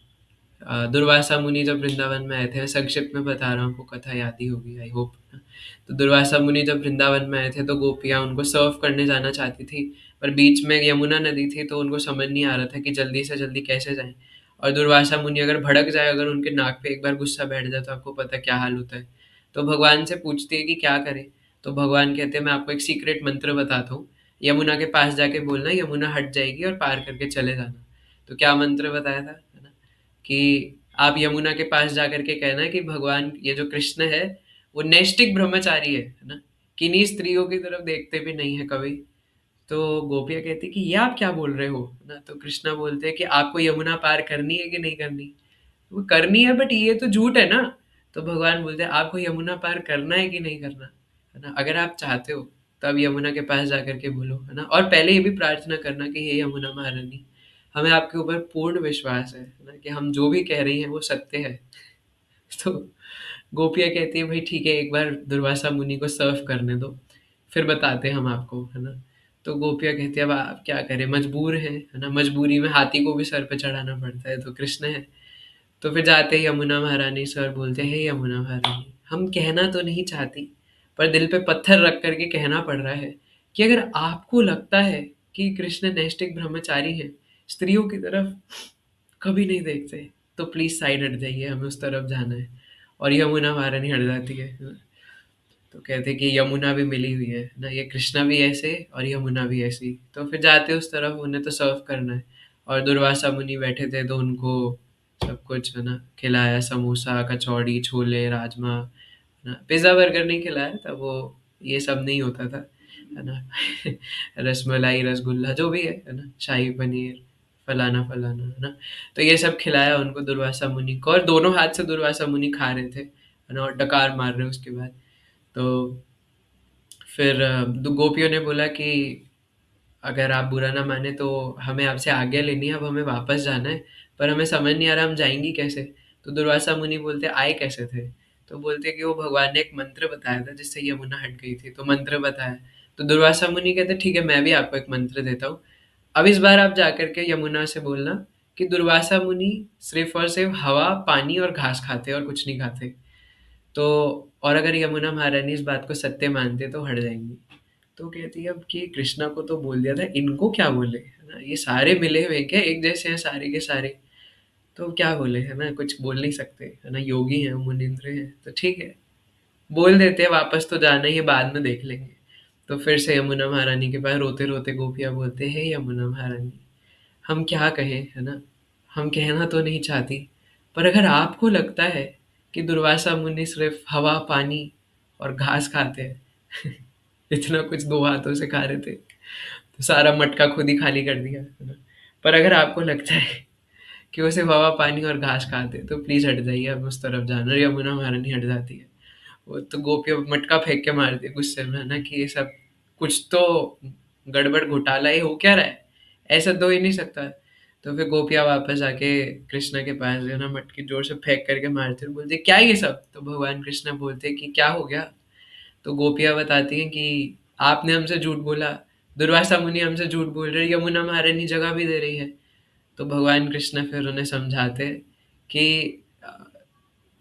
दुर्वासा मुनि जब वृंदावन में आए थे, संक्षिप्त में बता रहा हूँ, आपको कथा याद ही होगी आई होप। तो दुर्वासा मुनि जब वृंदावन में आए थे तो गोपियाँ उनको सर्व करने जाना चाहती थी, पर बीच में यमुना नदी थी तो उनको समझ नहीं आ रहा था कि जल्दी से जल्दी कैसे जाएं। और दुर्वासा मुनि अगर भड़क जाए, अगर उनके नाक पे एक बार गुस्सा बैठ जाए, तो आपको पता क्या हाल होता है। तो भगवान से पूछती है कि क्या करें। तो भगवान कहते हैं मैं आपको एक सीक्रेट मंत्र बताता हूँ, यमुना के पास जाके बोलना, यमुना हट जाएगी और पार करके चले जाना। तो क्या मंत्र बताया था, है ना, कि आप यमुना के पास जाकर के कहना कि भगवान ये जो कृष्ण है वो नैष्टिक ब्रह्मचारी है ना, किन्हीं स्त्रियों की तरफ देखते भी नहीं है कभी। तो गोपियाँ कहती कि ये आप क्या बोल रहे हो, है ना। तो कृष्णा बोलते हैं कि आपको यमुना पार करनी है कि नहीं करनी। वो करनी है, बट ये तो झूठ है ना। तो भगवान बोलते हैं आपको यमुना पार करना है कि नहीं करना, है ना। अगर आप चाहते हो तो आप यमुना के पास जाकर के बोलो, है ना, और पहले ये भी प्रार्थना करना कि हे यमुना महारानी, हमें आपके ऊपर पूर्ण विश्वास है ना, कि हम जो भी कह रही हैं वो सत्य है। तो गोपियाँ कहती है भाई ठीक है, एक बार दुर्वासा मुनि को सर्व करने दो, फिर बताते हैं हम आपको, है ना। तो गोपियाँ कहती है अब आप क्या करें, मजबूर हैं, है ना, मजबूरी में हाथी को भी सर पे चढ़ाना पड़ता है, तो कृष्ण है। तो फिर जाते ही यमुना महारानी सर बोलते हैं, हे यमुना महारानी, हम कहना तो नहीं चाहती, पर दिल पे पत्थर रख करके कहना पड़ रहा है कि अगर आपको लगता है कि कृष्ण नैष्टिक ब्रह्मचारी हैं, स्त्रियों की तरफ कभी नहीं देखते, तो प्लीज साइड हट जाइए, हमें उस तरफ जाना है। और यमुना महारानी हट जाती है ना। तो कहते हैं कि यमुना भी मिली हुई है ना, ये कृष्णा भी ऐसे और यमुना भी ऐसी। तो फिर जाते उस तरफ, उन्हें तो सर्व करना है। और दुर्वासा मुनि बैठे थे तो उनको सब कुछ, है ना, खिलाया, समोसा, कचौड़ी, छोले, राजमा, है ना। पिज्ज़ा बर्गर नहीं खिलाया था, वो ये सब नहीं होता था, है ना। रसमलाई, रसगुल्ला, जो भी है ना, शाही पनीर, फलाना फलाना, है ना। तो ये सब खिलाया उनको दुर्वासा मुनि को, और दोनों हाथ से दुर्वासा मुनि खा रहे थे, है ना, और डकार मार रहे उसके बाद। तो फिर गोपियों ने बोला कि अगर आप बुरा ना माने तो हमें आपसे आज्ञा लेनी है, अब हमें वापस जाना है, पर हमें समझ नहीं आ रहा हम जाएंगी कैसे। तो दुर्वासा मुनि बोलते आए कैसे थे। तो बोलते कि वो भगवान ने एक मंत्र बताया था जिससे यमुना हट गई थी, तो मंत्र बताया। तो दुर्वासा मुनि कहते ठीक है, मैं भी आपको एक मंत्र देता हूँ। अब इस बार आप जाकर के यमुना से बोलना कि दुर्वासा मुनि सिर्फ और सिर्फ हवा, पानी और घास खाते और कुछ नहीं खाते। तो और अगर यमुना महारानी इस बात को सत्य मानते तो हट जाएंगी। तो कहती है अब कि कृष्णा को तो बोल दिया था, इनको क्या बोले, है ना, ये सारे मिले हुए हैं क्या, एक जैसे हैं सारे के सारे। तो क्या बोले, है ना, कुछ बोल नहीं सकते, है ना, योगी हैं, मुनिंद्र हैं, तो ठीक है, बोल देते हैं वापस तो जाना ही है, बाद में देख लेंगे। तो फिर से यमुना महारानी के पास रोते रोते गोपियाँ बोलते हैं, हे यमुना महारानी, हम क्या कहें, है ना, हम कहना तो नहीं चाहती, पर अगर आपको लगता है कि दुर्वासा मुनि सिर्फ हवा, पानी और घास खाते हैं, इतना कुछ दो हाथों से खा रहे थे, तो सारा मटका खुद ही खाली कर दिया, है ना। पर अगर आपको लगता है कि वो सिर्फ हवा, पानी और घास खाते हैं, तो प्लीज हट जाइए, अब उस तरफ जाना। यमुना महारानी हट जाती है। वो तो गोपियाँ मटका फेंक के मारती है गुस्से में, है ना, कि ये सब कुछ तो गड़बड़ घोटाला ही हो क्या रहा है, ऐसा तो हो ही नहीं सकता। तो फिर गोपियाँ वापस आके कृष्णा के पास जो है ना मटकी जोर से फेंक करके मारती है, बोलते क्या ये सब। तो भगवान कृष्णा बोलते कि क्या हो गया। तो गोपियाँ बताती हैं कि आपने हमसे झूठ बोला, दुर्वासा मुनि हमसे झूठ बोल रहे, यमुना महारानी जगह भी दे रही है। तो भगवान कृष्ण फिर उन्हें समझाते कि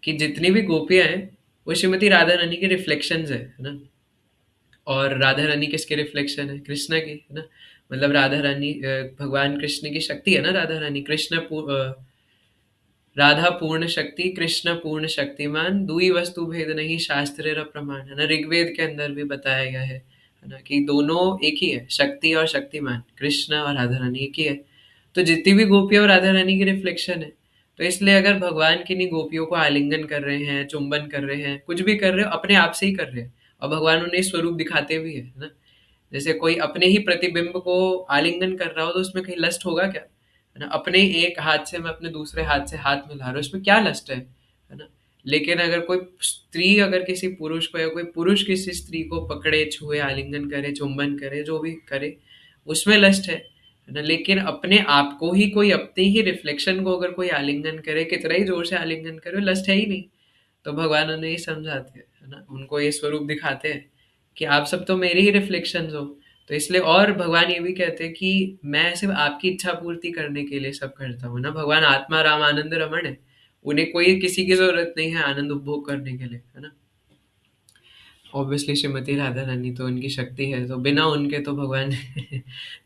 कि जितनी भी गोपियाँ हैं वो श्रीमती राधा रानी के रिफ्लेक्शंस है ना। और राधा रानी किसके रिफ्लेक्शन है, कृष्णा की, है ना। मतलब राधा रानी भगवान कृष्ण की शक्ति है ना, राधा रानी, राधा पूर्ण शक्ति, कृष्ण पूर्ण शक्तिमान, दुई वस्तु भेद नहीं शास्त्रेर प्रमाण, है ना, ऋग्वेद के अंदर भी बताया गया है ना, कि दोनों एक ही है, शक्ति और शक्तिमान, कृष्ण और राधा रानी एक ही है। तो जितनी भी गोपियां और राधा रानी की रिफ्लेक्शन है। तो इसलिए अगर भगवान किन्हीं गोपियों को आलिंगन कर रहे हैं, चुंबन कर रहे हैं, कुछ भी कर रहे हो, अपने आप से ही कर रहे हैं। और भगवान उन्हें स्वरूप दिखाते भी है ना। जैसे कोई अपने ही प्रतिबिंब को आलिंगन कर रहा हो तो उसमें कहीं लस्ट होगा क्या, है ना। अपने एक हाथ से मैं अपने दूसरे हाथ से हाथ मिला रहा हूँ, इसमें क्या लस्ट है ना। लेकिन अगर कोई स्त्री अगर किसी पुरुष को, या कोई पुरुष किसी स्त्री को पकड़े, छुए, आलिंगन करे, चुंबन करे, जो भी करे, उसमें लस्ट है ना। लेकिन अपने आप को ही कोई, अपने ही रिफ्लेक्शन को अगर कोई आलिंगन करे, कितना ही जोर से आलिंगन करे, लस्ट है ही नहीं। तो भगवान उन्हें ये समझाते हैं, है ना, उनको ये स्वरूप दिखाते हैं कि आप सब तो मेरे ही रिफ्लेक्शंस हो। तो इसलिए, और भगवान ये भी कहते हैं कि मैं सिर्फ आपकी इच्छा पूर्ति करने के लिए सब करता हूँ ना। भगवान आत्मा राम आनंद रमण है, उन्हें कोई किसी की जरूरत नहीं है आनंद उपभोग करने के लिए, है ना। ऑब्वियसली श्रीमती राधा रानी तो उनकी शक्ति है, तो बिना उनके तो भगवान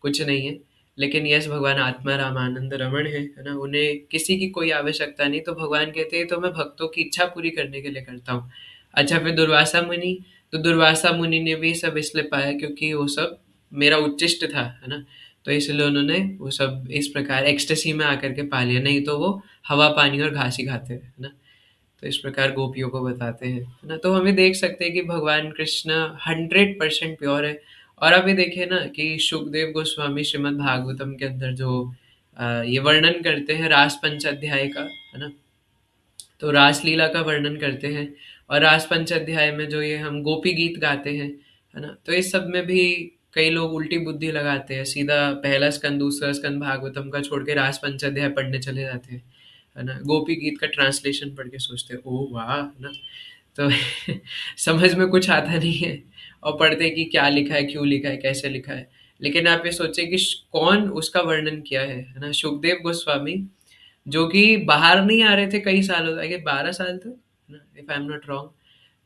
कुछ नहीं है। लेकिन यस, भगवान आत्मा राम आनंद रमण है ना, उन्हें किसी की कोई आवश्यकता नहीं। तो भगवान कहते हैं तो मैं भक्तों की इच्छा पूरी करने के लिए करता हूँ। अच्छा, फिर दुर्वासा मुनि, तो दुर्वासा मुनि ने भी सब इसलिए पाया क्योंकि वो सब मेरा उच्चिष्ट था, है ना। तो इसलिए उन्होंने वो सब इस प्रकार एक्सटेसी में आकर के पा लिया, नहीं तो वो हवा पानी और घास ही खाते हैं, है ना। तो इस प्रकार गोपियों को बताते हैं, है ना। तो हमें देख सकते हैं कि भगवान कृष्ण 100% प्योर है। और अभी देखिए ना कि सुखदेव गोस्वामी श्रीमद् भागवतम के अंदर जो ये वर्णन करते हैं रास पंच अध्याय का, है ना। तो रासलीला का वर्णन करते हैं, और रास पंच अध्याय में जो ये हम गोपी गीत गाते हैं, है ना। तो इस सब में भी कई लोग उल्टी बुद्धि लगाते हैं, सीधा पहला स्कंद दूसरा स्कंद भागवतम का छोड़ के रास पंच अध्याय पढ़ने चले जाते हैं, है ना। गोपी गीत का ट्रांसलेशन पढ़ के सोचते हैं ओ वाह, है ना। तो समझ में कुछ आता नहीं है, और पढ़ते हैं कि क्या लिखा है, क्यों लिखा है, कैसे लिखा है। लेकिन आप ये सोचे कि कौन उसका वर्णन किया है ना। सुखदेव गोस्वामी, जो कि बाहर नहीं आ रहे थे कई सालों तक, ये 12 साल तक, if I am not wrong.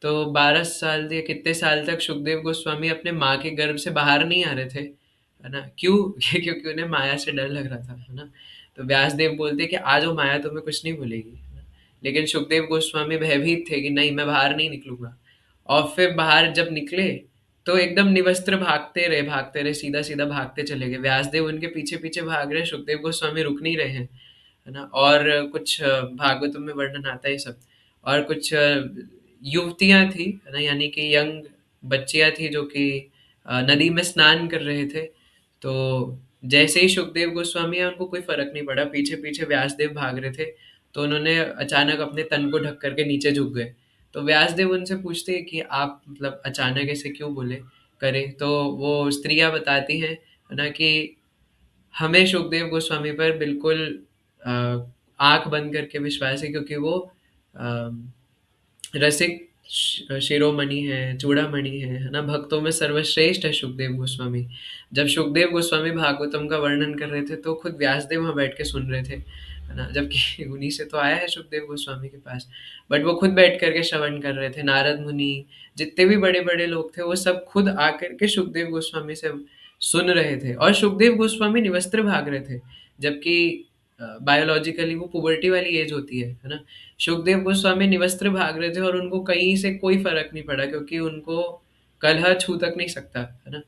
तो 12 साल या कितने साल तक सुखदेव गोस्वामी अपने माँ के गर्भ से बाहर नहीं आ रहे थे, है ना। क्यों? क्योंकि उन्हें माया से डर लग रहा था, है ना। तो व्यासदेव बोलते कि आज वो माया तुम्हें कुछ नहीं बोलेगी, है ना? लेकिन सुखदेव गोस्वामी भयभीत थे कि नहीं, मैं बाहर नहीं निकलूंगा। और फिर बाहर जब निकले तो एकदम निवस्त्र भागते रहे, सीधा सीधा भागते चले गए। व्यासदेव उनके पीछे पीछे भाग रहे हैं, सुखदेव गोस्वामी रुक नहीं रहे हैं, है ना। और कुछ भागवतम में वर्णन आता है ये सब। और कुछ युवतियां थी, है ना, यानी कि यंग बच्चियां थी जो कि नदी में स्नान कर रहे थे। तो जैसे ही सुखदेव गोस्वामी है, उनको कोई फर्क नहीं पड़ा, पीछे पीछे व्यासदेव भाग रहे थे। तो उन्होंने अचानक अपने तन को ढक करके नीचे झुक गए। तो व्यासदेव उनसे पूछते हैं कि आप मतलब अचानक ऐसे क्यों बोले करे। तो वो स्त्रियां बताती हैं, है ना, कि हमें सुखदेव गोस्वामी पर बिल्कुल अ, आँख बंद करके विश्वास है, क्योंकि वो अ, रसिक शिरोमणि है, चूड़ामणि है ना, भक्तों में सर्वश्रेष्ठ है सुखदेव गोस्वामी। जब सुखदेव गोस्वामी भागवतम का वर्णन कर रहे थे तो खुद व्यासदेव वहाँ बैठ के सुन रहे थे, है ना, जबकि उन्हीं से तो आया है सुखदेव गोस्वामी के पास। बट वो खुद बैठ करके श्रवण कर रहे थे। नारद मुनि, जितने भी बड़े बड़े लोग थे, वो सब खुद आकर के सुखदेव गोस्वामी से सुन रहे थे। और सुखदेव गोस्वामी निवस्त्र भाग रहे थे, जबकि बायोलॉजिकली वो पुबर्टी वाली एज होती है ना। सुखदेव गोस्वामी निवस्त्र भाग रहे थे और उनको कहीं से कोई फर्क नहीं पड़ा, क्योंकि उनको कलह छू तक नहीं सकता, है ना।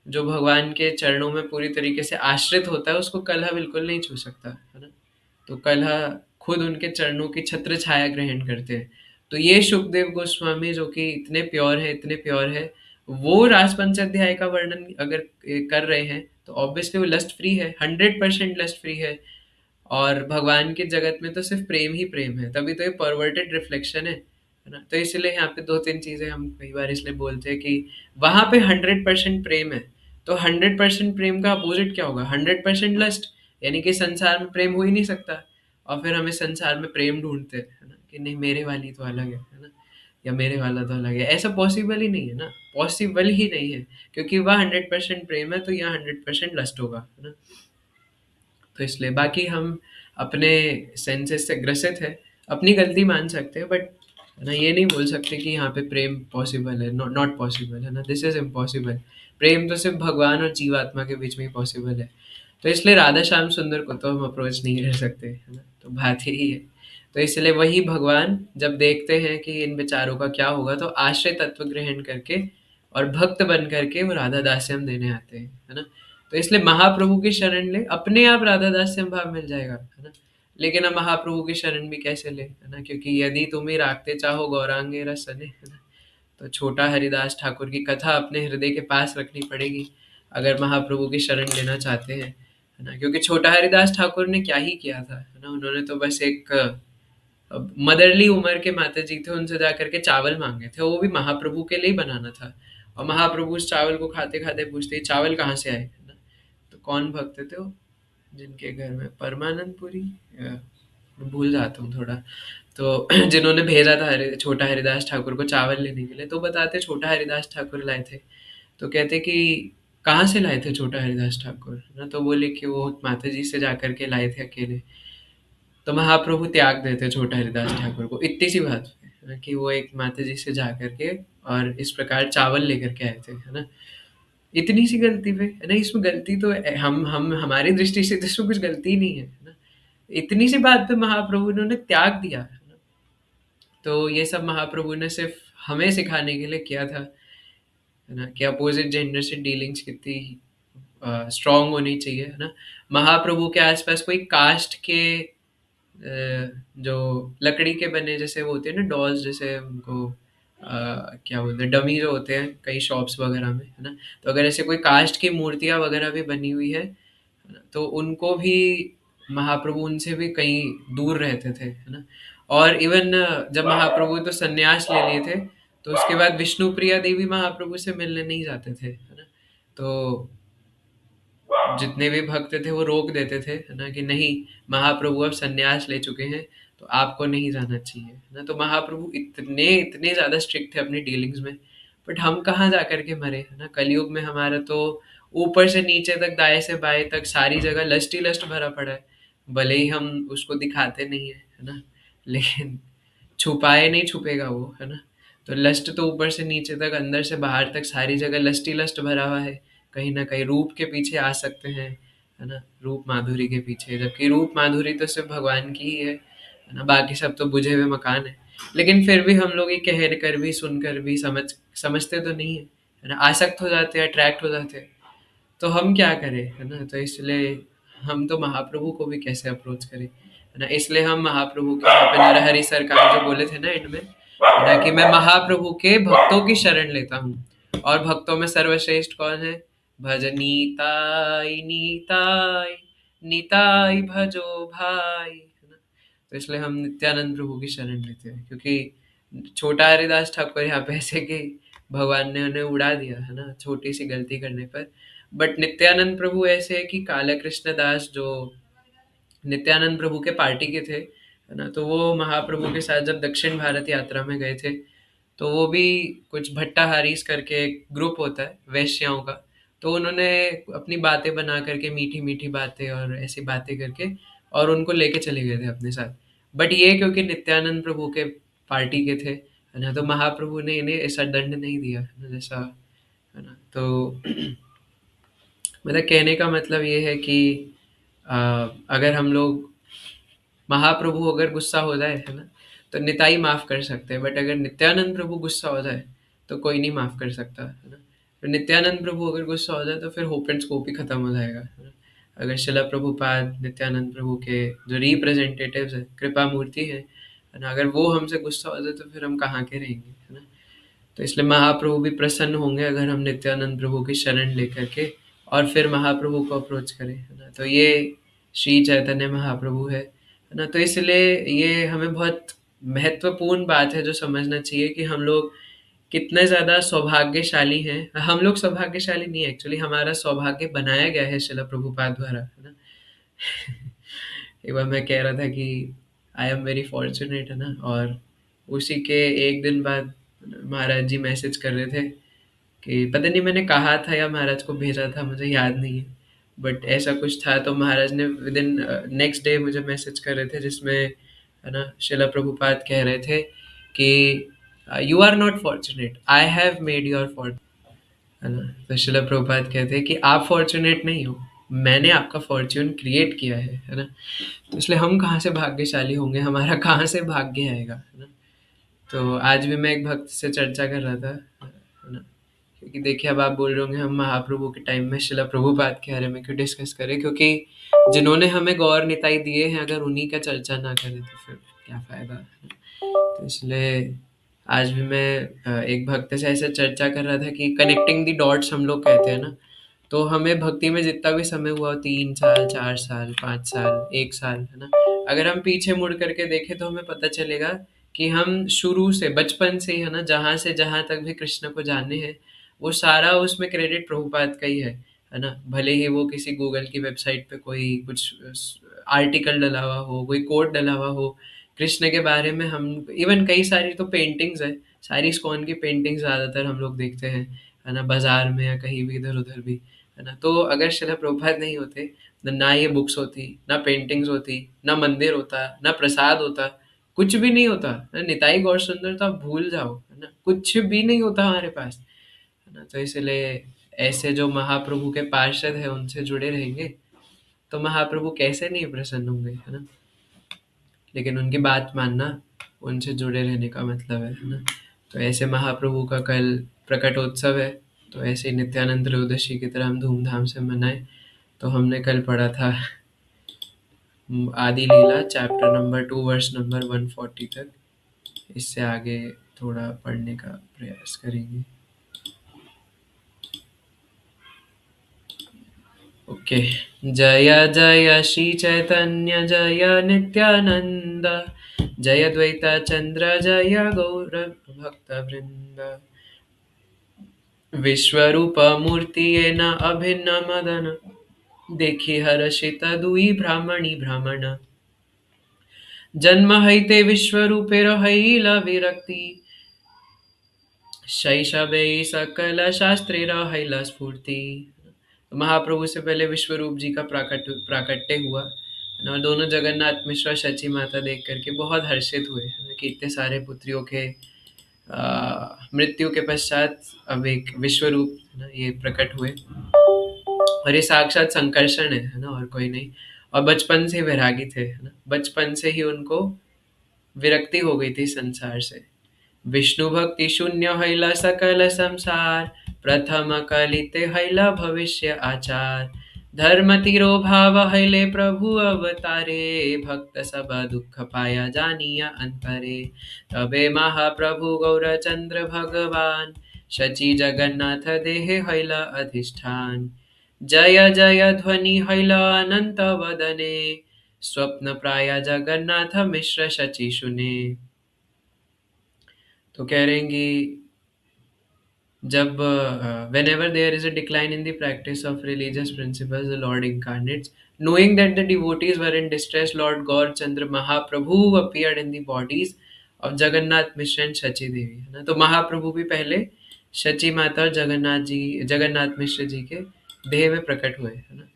जो भगवान के चरणों में पूरी तरीके से आश्रित होता है उसको कलह बिल्कुल नहीं छू सकता, है ना। तो कलह खुद उनके चरणों की छत्र छाया ग्रहण करते हैं। तो ये सुखदेव गोस्वामी जो कि इतने प्योर है, इतने प्योर है, वो राजपंच अध्याय का वर्णन अगर कर रहे हैं तो ऑब्वियसली वो लस्ट फ्री है, 100% लस्ट फ्री है। और भगवान के जगत में तो सिर्फ प्रेम ही प्रेम है, तभी तो ये परवर्टेड रिफ्लेक्शन है ना। तो इसलिए यहाँ पे दो तीन चीजें हम कई बार इसलिए बोलते हैं कि वहां पे 100% प्रेम है, तो 100% प्रेम का अपोजिट क्या होगा? 100% लस्ट, यानी कि संसार में प्रेम हो ही नहीं सकता। और फिर हमें संसार में प्रेम ढूंढते हैं, है ना, कि नहीं मेरे वाली तो अलग है ना, या मेरे वाला तो अलग है। ऐसा पॉसिबल ही नहीं है ना, पॉसिबल ही नहीं है, क्योंकि वह 100% प्रेम है तो यहाँ 100% लस्ट होगा, है ना। तो इसलिए बाकी हम अपने सेंसेस से ग्रसित है, अपनी गलती मान सकते हैं, बट है ना, ये नहीं बोल सकते कि यहाँ पे प्रेम पॉसिबल है, नॉट पॉसिबल, है ना, दिस इज इम्पॉसिबल। प्रेम तो सिर्फ भगवान और जीवात्मा के बीच में ही पॉसिबल है। तो इसलिए राधा श्याम सुंदर को तो हम अप्रोच नहीं कर सकते, है ना, तो बात यही है। तो इसलिए वही भगवान जब देखते हैं कि इन बेचारों का क्या होगा, तो आश्रय तत्व ग्रहण करके और भक्त बन करके वो राधा दास्यम देने आते हैं, है ना। तो इसलिए महाप्रभु की शरण ले, अपने आप राधा दास्यम भाव मिल जाएगा, है ना। लेकिन अब महाप्रभु की शरण भी कैसे ले, है ना, क्योंकि यदि तुम ही राखते चाहो गौरांगे रसने, है ना, तो छोटा हरिदास ठाकुर की कथा अपने हृदय के पास रखनी पड़ेगी अगर महाप्रभु की शरण लेना चाहते हैं, है ना? क्योंकि छोटा हरिदास ठाकुर ने क्या ही किया था, है ना? उन्होंने तो बस एक मदरली उम्र के माता जी थे, उनसे जाकर के चावल मांगे थे, वो भी महाप्रभु के लिए ही बनाना था। और महाप्रभु उस चावल को खाते खाते पूछते, "ये चावल कहाँ से आए?" है ना? तो कौन भक्त थे वो, जिनके घर में परमानंद पुरी, भूल जाता हूँ थोड़ा। तो जिन्होंने भेजा था छोटा हरिदास ठाकुर को चावल लेने के लिए, तो बताते छोटा हरिदास ठाकुर लाए थे। तो कहते कि कहाँ से लाए थे छोटा हरिदास ठाकुर, है ना? तो बोले कि वो माता जी से जाकर के लाए थे अकेले। तो महाप्रभु त्याग देते छोटा हरिदास ठाकुर को इतनी सी बात पे, है ना? कि वो एक माता जी से जा करके और इस प्रकार चावल लेकर के आए थे, है ना? इतनी सी गलती पे, है ना? इसमें गलती तो हम हमारी दृष्टि से तो इसमें कुछ गलती ही नहीं है ना? इतनी सी बात पे महाप्रभु ने उन्हें त्याग दिया, है ना? तो ये सब महाप्रभु ने सिर्फ हमें सिखाने के लिए किया था, है ना? कि अपोजिट जेंडर से डीलिंग्स कितनी स्ट्रांग होनी चाहिए, है ना? महाप्रभु के आसपास कोई कास्ट के जो लकड़ी के बने जैसे वो होते हैं ना डॉल्स, जैसे उनको क्या बोलते हैं, डमी जो होते हैं कई शॉप्स वगैरह में, है ना? तो अगर ऐसे कोई कास्ट की मूर्तियाँ वगैरह भी बनी हुई है ना, तो उनको भी महाप्रभु उनसे भी कहीं दूर रहते थे, है ना? और इवन जब महाप्रभु तो संन्यास ले लिए थे, तो उसके बाद विष्णु प्रिया देवी महाप्रभु से मिलने नहीं जाते थे, है ना? तो जितने भी भक्त थे वो रोक देते थे, है ना? कि नहीं, महाप्रभु अब संन्यास ले चुके हैं, तो आपको नहीं जाना चाहिए, है ना? तो महाप्रभु इतने इतने ज़्यादा स्ट्रिक्ट थे अपनी डीलिंग्स में, बट हम कहाँ जा कर के मरे, है ना? कलयुग में हमारा तो ऊपर से नीचे तक, दाएँ से बाएँ तक सारी जगह लस्ट ही लस्ट भरा पड़ा है। भले ही हम उसको दिखाते नहीं हैं, है ना? लेकिन छुपाए नहीं छुपेगा वो, है ना? तो लस्ट तो ऊपर से नीचे तक, अंदर से बाहर तक सारी जगह लस्ट ही लस्ट भरा हुआ है। कहीं न कहीं रूप के पीछे आ सकते हैं, है ना? रूप माधुरी के पीछे, जबकि रूप माधुरी तो सिर्फ़ भगवान की ही है ना? बाकी सब तो बुझे हुए मकान हैं। लेकिन फिर भी हम लोग ये कह कर भी, सुनकर भी समझते तो नहीं हैं, है ना? आसक्त हो जाते हैं, अट्रैक्ट हो जाते हैं। तो हम क्या करें, है ना? तो इसलिए हम तो महाप्रभु को भी कैसे अप्रोच करें, है ना? इसलिए हम महाप्रभु के यहाँ पे नरहरि सरकार जो बोले थे ना एंड में, है ना? कि मैं महाप्रभु के भक्तों की शरण लेता हूँ, और भक्तों में सर्वश्रेष्ठ कौन है? भज नीताई नीताई, नीताई भजो भाई, है ना? तो इसलिए हम नित्यानंद प्रभु की शरण लेते हैं, क्योंकि छोटा हरिदास ठाकुर यहाँ पे ऐसे कि भगवान ने उन्हें उड़ा दिया, है ना? छोटी सी गलती करने पर। बट नित्यानंद प्रभु ऐसे है कि काला कृष्ण दास जो नित्यानंद प्रभु के पार्टी के थे, है ना? तो वो महाप्रभु के साथ जब दक्षिण भारत यात्रा में गए थे, तो वो भी कुछ भट्टाहारीस करके एक ग्रुप होता है वैश्याओं का, तो उन्होंने अपनी बातें बना करके, मीठी मीठी बातें और ऐसी बातें करके, और उनको लेके चले गए थे अपने साथ। बट ये क्योंकि नित्यानंद प्रभु के पार्टी के थे, है ना? तो महाप्रभु ने इन्हें ऐसा दंड नहीं दिया, है ना? जैसा, है ना? तो मतलब कहने का मतलब ये है कि अ, अगर हम लोग, महाप्रभु अगर गुस्सा हो जाए, है ना? तो निताई माफ़ कर सकते हैं, बट अगर नित्यानंद प्रभु गुस्सा हो जाए, तो कोई नहीं माफ़ कर सकता, है ना? तो नित्यानंद प्रभु अगर गुस्सा हो जाए, तो फिर होप एंड स्कोप ही खत्म हो जाएगा, है ना? अगर शिला प्रभुपाद नित्यानंद प्रभु के जो रिप्रेजेंटेटिव्स हैं, कृपा मूर्ति है ना? अगर वो हमसे गुस्सा हो जाए, तो फिर हम कहाँ के रहेंगे, है ना? तो इसलिए महाप्रभु भी प्रसन्न होंगे अगर हम नित्यानंद प्रभु की शरण लेकर के और फिर महाप्रभु को अप्रोच करें, है ना? तो ये श्री चैतन्य महाप्रभु है ना? तो इसलिए ये हमें बहुत महत्वपूर्ण बात है जो समझना चाहिए कि हम लोग कितने ज़्यादा सौभाग्यशाली हैं। हम लोग सौभाग्यशाली नहीं है, एक्चुअली हमारा सौभाग्य बनाया गया है शिला प्रभुपाद द्वारा, है ना? एक बार मैं कह रहा था कि आई एम वेरी फॉर्चुनेट, है ना? और उसी के एक दिन बाद महाराज जी मैसेज कर रहे थे कि पता नहीं मैंने कहा था या महाराज को भेजा था, मुझे याद नहीं है, बट ऐसा कुछ था। तो महाराज ने विद इन नेक्स्ट डे मुझे मैसेज कर रहे थे, जिसमें, है ना, शिला प्रभुपाद कह रहे थे कि you are not fortunate, I have made your fortunate, है ना? तो शिला प्रभुपाद कहते हैं कि आप फॉर्चुनेट नहीं हो, मैंने आपका फॉर्च्यून क्रिएट किया है ना? तो इसलिए हम कहाँ से भाग्यशाली होंगे, हमारा कहाँ से भाग्य आएगा, है ना? तो आज भी मैं एक भक्त से चर्चा कर रहा था, है ना? क्योंकि देखिए अब आप बोल रहे होंगे हम महाप्रभु के टाइम में शिला प्रभुपाद के बारे में क्यों डिस्कस करें, क्योंकि जिन्होंने हमें गौर निताई दिए हैं, अगर उन्हीं का चर्चा ना करें तो फिर क्या फ़ायदा, है ना? तो इसलिए आज भी मैं एक भक्त से ऐसे चर्चा कर रहा था कि कनेक्टिंग द डॉट्स हम लोग कहते हैं ना, तो हमें भक्ति में जितना भी समय हुआ, 3 साल, 4 साल, 5 साल, 1 साल, है ना, अगर हम पीछे मुड़ करके देखें तो हमें पता चलेगा कि हम शुरू से, बचपन से ही, है ना, जहाँ से जहाँ तक भी कृष्ण को जाने हैं, वो सारा उसमें क्रेडिट प्रभुपाद का ही है ना। भले ही वो किसी गूगल की वेबसाइट पे कोई कुछ आर्टिकल डला हुआ हो, कोई कोड डला हुआ हो कृष्ण के बारे में, हम इवन कई सारी तो पेंटिंग्स है, सारी इस्कॉन की पेंटिंग्स ज़्यादातर हम लोग देखते हैं, है ना, बाजार में या कहीं भी इधर उधर भी, है ना। तो अगर शिला प्रभुपाद नहीं होते तो ना ये बुक्स होती, ना पेंटिंग्स होती, ना मंदिर होता, ना प्रसाद होता, कुछ भी नहीं होता, है ना। निताई गौर सुंदर तो आप भूल जाओ, है ना, कुछ भी नहीं होता हमारे पास, है ना। तो इसलिए ऐसे जो महाप्रभु के पार्षद है उनसे जुड़े रहेंगे तो महाप्रभु कैसे नहीं प्रसन्न होंगे, है ना। लेकिन उनकी बात मानना, उनसे जुड़े रहने का मतलब है ना। तो ऐसे महाप्रभु का कल प्रकटोत्सव है, तो ऐसे ही नित्यानंद त्रयोदशी की तरह हम धूमधाम से मनाएं। तो हमने कल पढ़ा था आदि लीला चैप्टर नंबर 2 वर्स नंबर 140 तक। इससे आगे थोड़ा पढ़ने का प्रयास करेंगे। ओके। जय जय श्री चैतन्य जय नित्यानंद, जय द्वैता चंद्र जय गौर भक्त वृंद, विश्वरूप मूर्ति न अभिन्न मदन, देखी हर्षित दुई ब्राह्मणी ब्राह्मण, जन्म हईते विश्वरूपे रहैला विरक्ति, शैशवे सकल शास्त्रे रहैला स्फूर्ति। तो महाप्रभु से पहले विश्वरूप जी का प्राकट्य हुआ, और दोनों जगन्नाथ मिश्र शची माता देख करके बहुत हर्षित हुए, है ना, कि इतने सारे पुत्रियों के मृत्यु के पश्चात अब एक विश्वरूप, है ना, ये प्रकट हुए। और ये साक्षात संकर्षण है ना, और कोई नहीं। और बचपन से वैरागी थे, है ना, बचपन से ही उनको विरक्ति हो गई थी संसार से। विष्णु भक्ति शून्य हैला सकल संसार, प्रथम कलिते हैला भविष्य आचार, धर्म तिरो भाव हैले प्रभु अवतारे, भक्त सब दुख पाया जानिया अंतरे, तबे महाप्रभु गौरचंद्र भगवान, शची जगन्नाथ देहे हैला अधिष्ठान, जय जय ध्वनि हैला अनंत वदने, स्वप्न प्राय जगन्नाथ मिश्र शची सुने। तो कह रहे हैं कि जब whenever there is a decline in the practice of religious principles, the Lord incarnates. Knowing that the devotees were in distress, Lord Gaur Chandra Mahaprabhu appeared in the bodies of Jagannath Mishra and Shachi Devi, है ना। तो महाप्रभु भी पहले शची माता और जगन्नाथ मिश्र जी के देह में प्रकट हुए, है ना।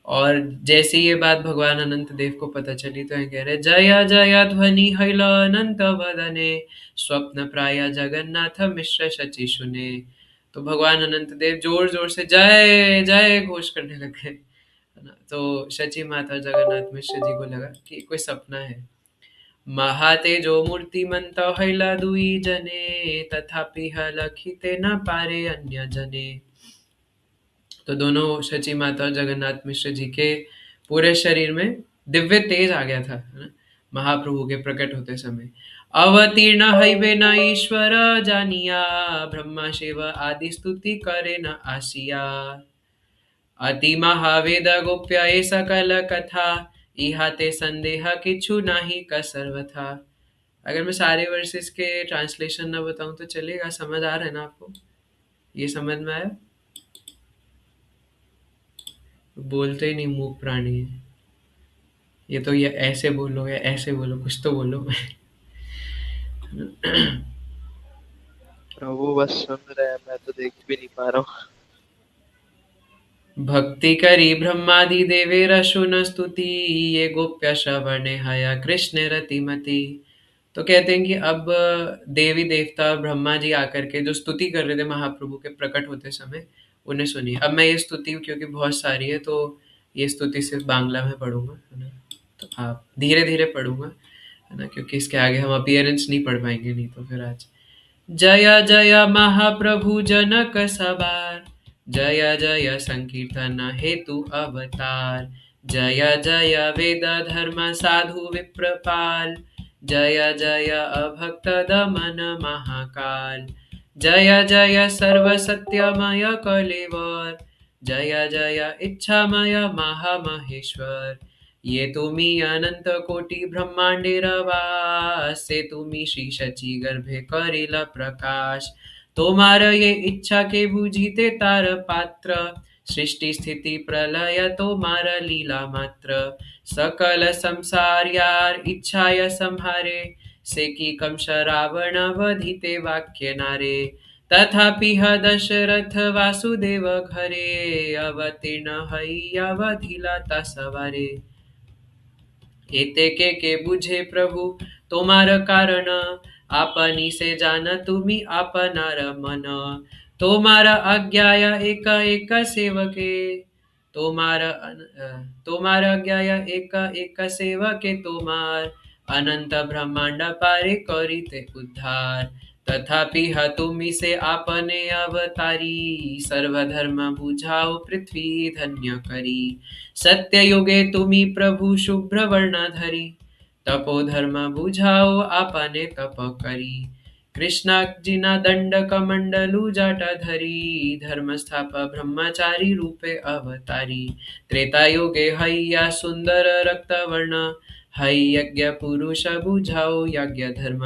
और जैसे ये बात भगवान अनंत देव को पता चली तो ये कह रहे, जया जया ध्वनि हैल अनंत वदने, स्वप्न प्राय जगन्नाथ मिश्र शचि सुने। तो भगवान अनंत देव जोर जोर से जय जय घोष करने लग गए, है ना। तो शची माता जगन्नाथ मिश्र जी को लगा कि कोई सपना है। महाते जो मूर्तिमंत हैला दुई जने, तथापि लखिते न पारे अन्य जने। तो दोनों शची माता और जगन्नाथ मिश्र जी के पूरे शरीर में दिव्य तेज आ गया था, है ना, महाप्रभु के प्रकट होते समय। अवतीर्ण हईबे न ईश्वर जानिया, ब्रह्मा शिव आदि स्तुति करे न आसिया, अति महावेद गोप्य ए सकल कथा, इहाते संदेह किछु नाही का सर्वथा। अगर मैं सारे वर्सेस के ट्रांसलेशन ना बताऊं तो चलेगा? समझ आ रहा है ना आपको? ये समझ में आया? बोलते ही नहीं, मूक प्राणी है ये तो। ये ऐसे बोलो या ऐसे बोलो, कुछ तो बोलो। प्रभु बस सुन रहे हैं, मैं तो देख भी नहीं पा रहा हूँ। भक्ति करी ब्रह्मादि देवेर शुन स्तुति, ये गोप्य श्रवणे हया कृष्ण रतिमति। तो कहते हैं कि अब देवी देवता ब्रह्मा जी आकर के जो स्तुति कर रहे थे महाप्रभु के प्रकट होते समय, उन्हें सुनिए। अब मैं ये स्तुति, क्योंकि बहुत सारी है, तो ये स्तुति सिर्फ बांग्ला में पढ़ूंगा, है ना। तो आप धीरे धीरे पढ़ूंगा, है ना, क्योंकि इसके आगे हम अपीयरेंस नहीं पढ़ पाएंगे नहीं तो फिर आज। जय जय महाप्रभु जनक सवार, जय जय संकीर्तन हेतु अवतार, जय जय वेद धर्म साधु विप्रपाल, जय जय अभक्त दमन महाकाल, जय जय सर्व सत्यमय कलेवर, जय जय इच्छामय महामहेश्वर। ये तुम्ही अनंत कोटी ब्रह्मांडे रवासे, तुम्ही श्री शची गर्भे करिला प्रकाश। तोमार ये इच्छा के बुझीते तार पात्र, सृष्टि स्थिति प्रलय तोमार लीला मात्र। सकल संसार यार इच्छाय संहारे, से की कम रावण वधिते वाक्य नारे। तथापि ह दशरथ वासुदेव घरे, अवतीर्ण हई अवधिला ता सवारे। एते के बुझे प्रभु तोमार कारण, आपनी से जान तुम्ही आपनार मन। तोमार आज्ञाय एक एक सेवके, तोमार आज्ञाय एक एक सेवके तोमार, अनंत ब्रह्मांड पारे करीते उद्धार। तथापि ह तुम्ही से आपने अवतारी, सर्वधर्म बुझाओ पृथ्वी धन्य करी। सत्य युगे तुम्ही प्रभु शुभ्र वर्ण धरी, तपोधर्म बुझाओ आपने तप करी। कृष्णाजिना दंड कमंडलु जाटा धरी, धर्म स्थाप ब्रह्मचारी रूपे अवतारी। त्रेता युगे हैया सुंदर रक्त वर्ण, है यज्ञ पुरुष बुझाओ यज्ञ धर्म।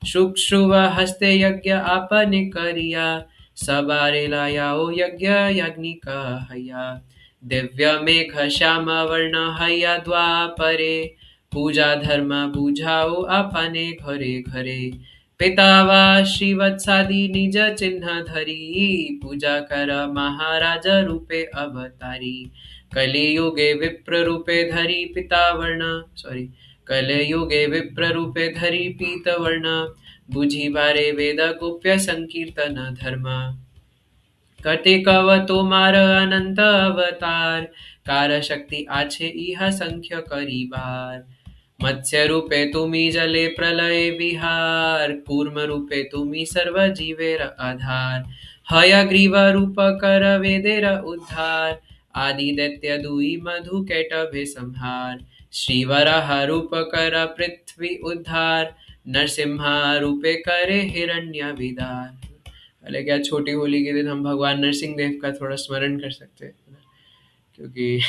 शुक्शुव हस्ते यज्ञ आपने करिया, सबारे लायाओ यज्ञ याज्ञिक हया। दिव्य मेघ श्याम वर्ण हैया द्वापरे, पूजा धर्म बुझाओ आपने घरे घरे। पितावा श्रीवत्सादि निज चिन्ह धरी, पूजा कर महाराज रूपे अवतारी। कलियुगे विप्र रूपे धरी पिता वर्ण, सॉरी, कलयुगे विप्र रूपे धरी पीत वर्ण, बुझी बारे वेद गुप्य संकीर्तन धर्म। कटे कव तोमार अनंत अवतार, कार शक्ति आछे इह संख्य करी बार। मत्स्य रूपे तुम्ही जले प्रलय विहार, कूर्म रूपे तुम्ही सर्व जीवेर आधार। हयग्रीव रूप कर वेदेर उद्धार, आदि दैत्य दुई मधु कैटभे संहार। श्रीवराह रूप कर पृथ्वी उद्धार, नरसिम्हा रूपे करे हिरण्य विदार। हालांकि क्या छोटी होली के दिन हम भगवान नरसिंह देव का थोड़ा स्मरण कर सकते हैं, क्योंकि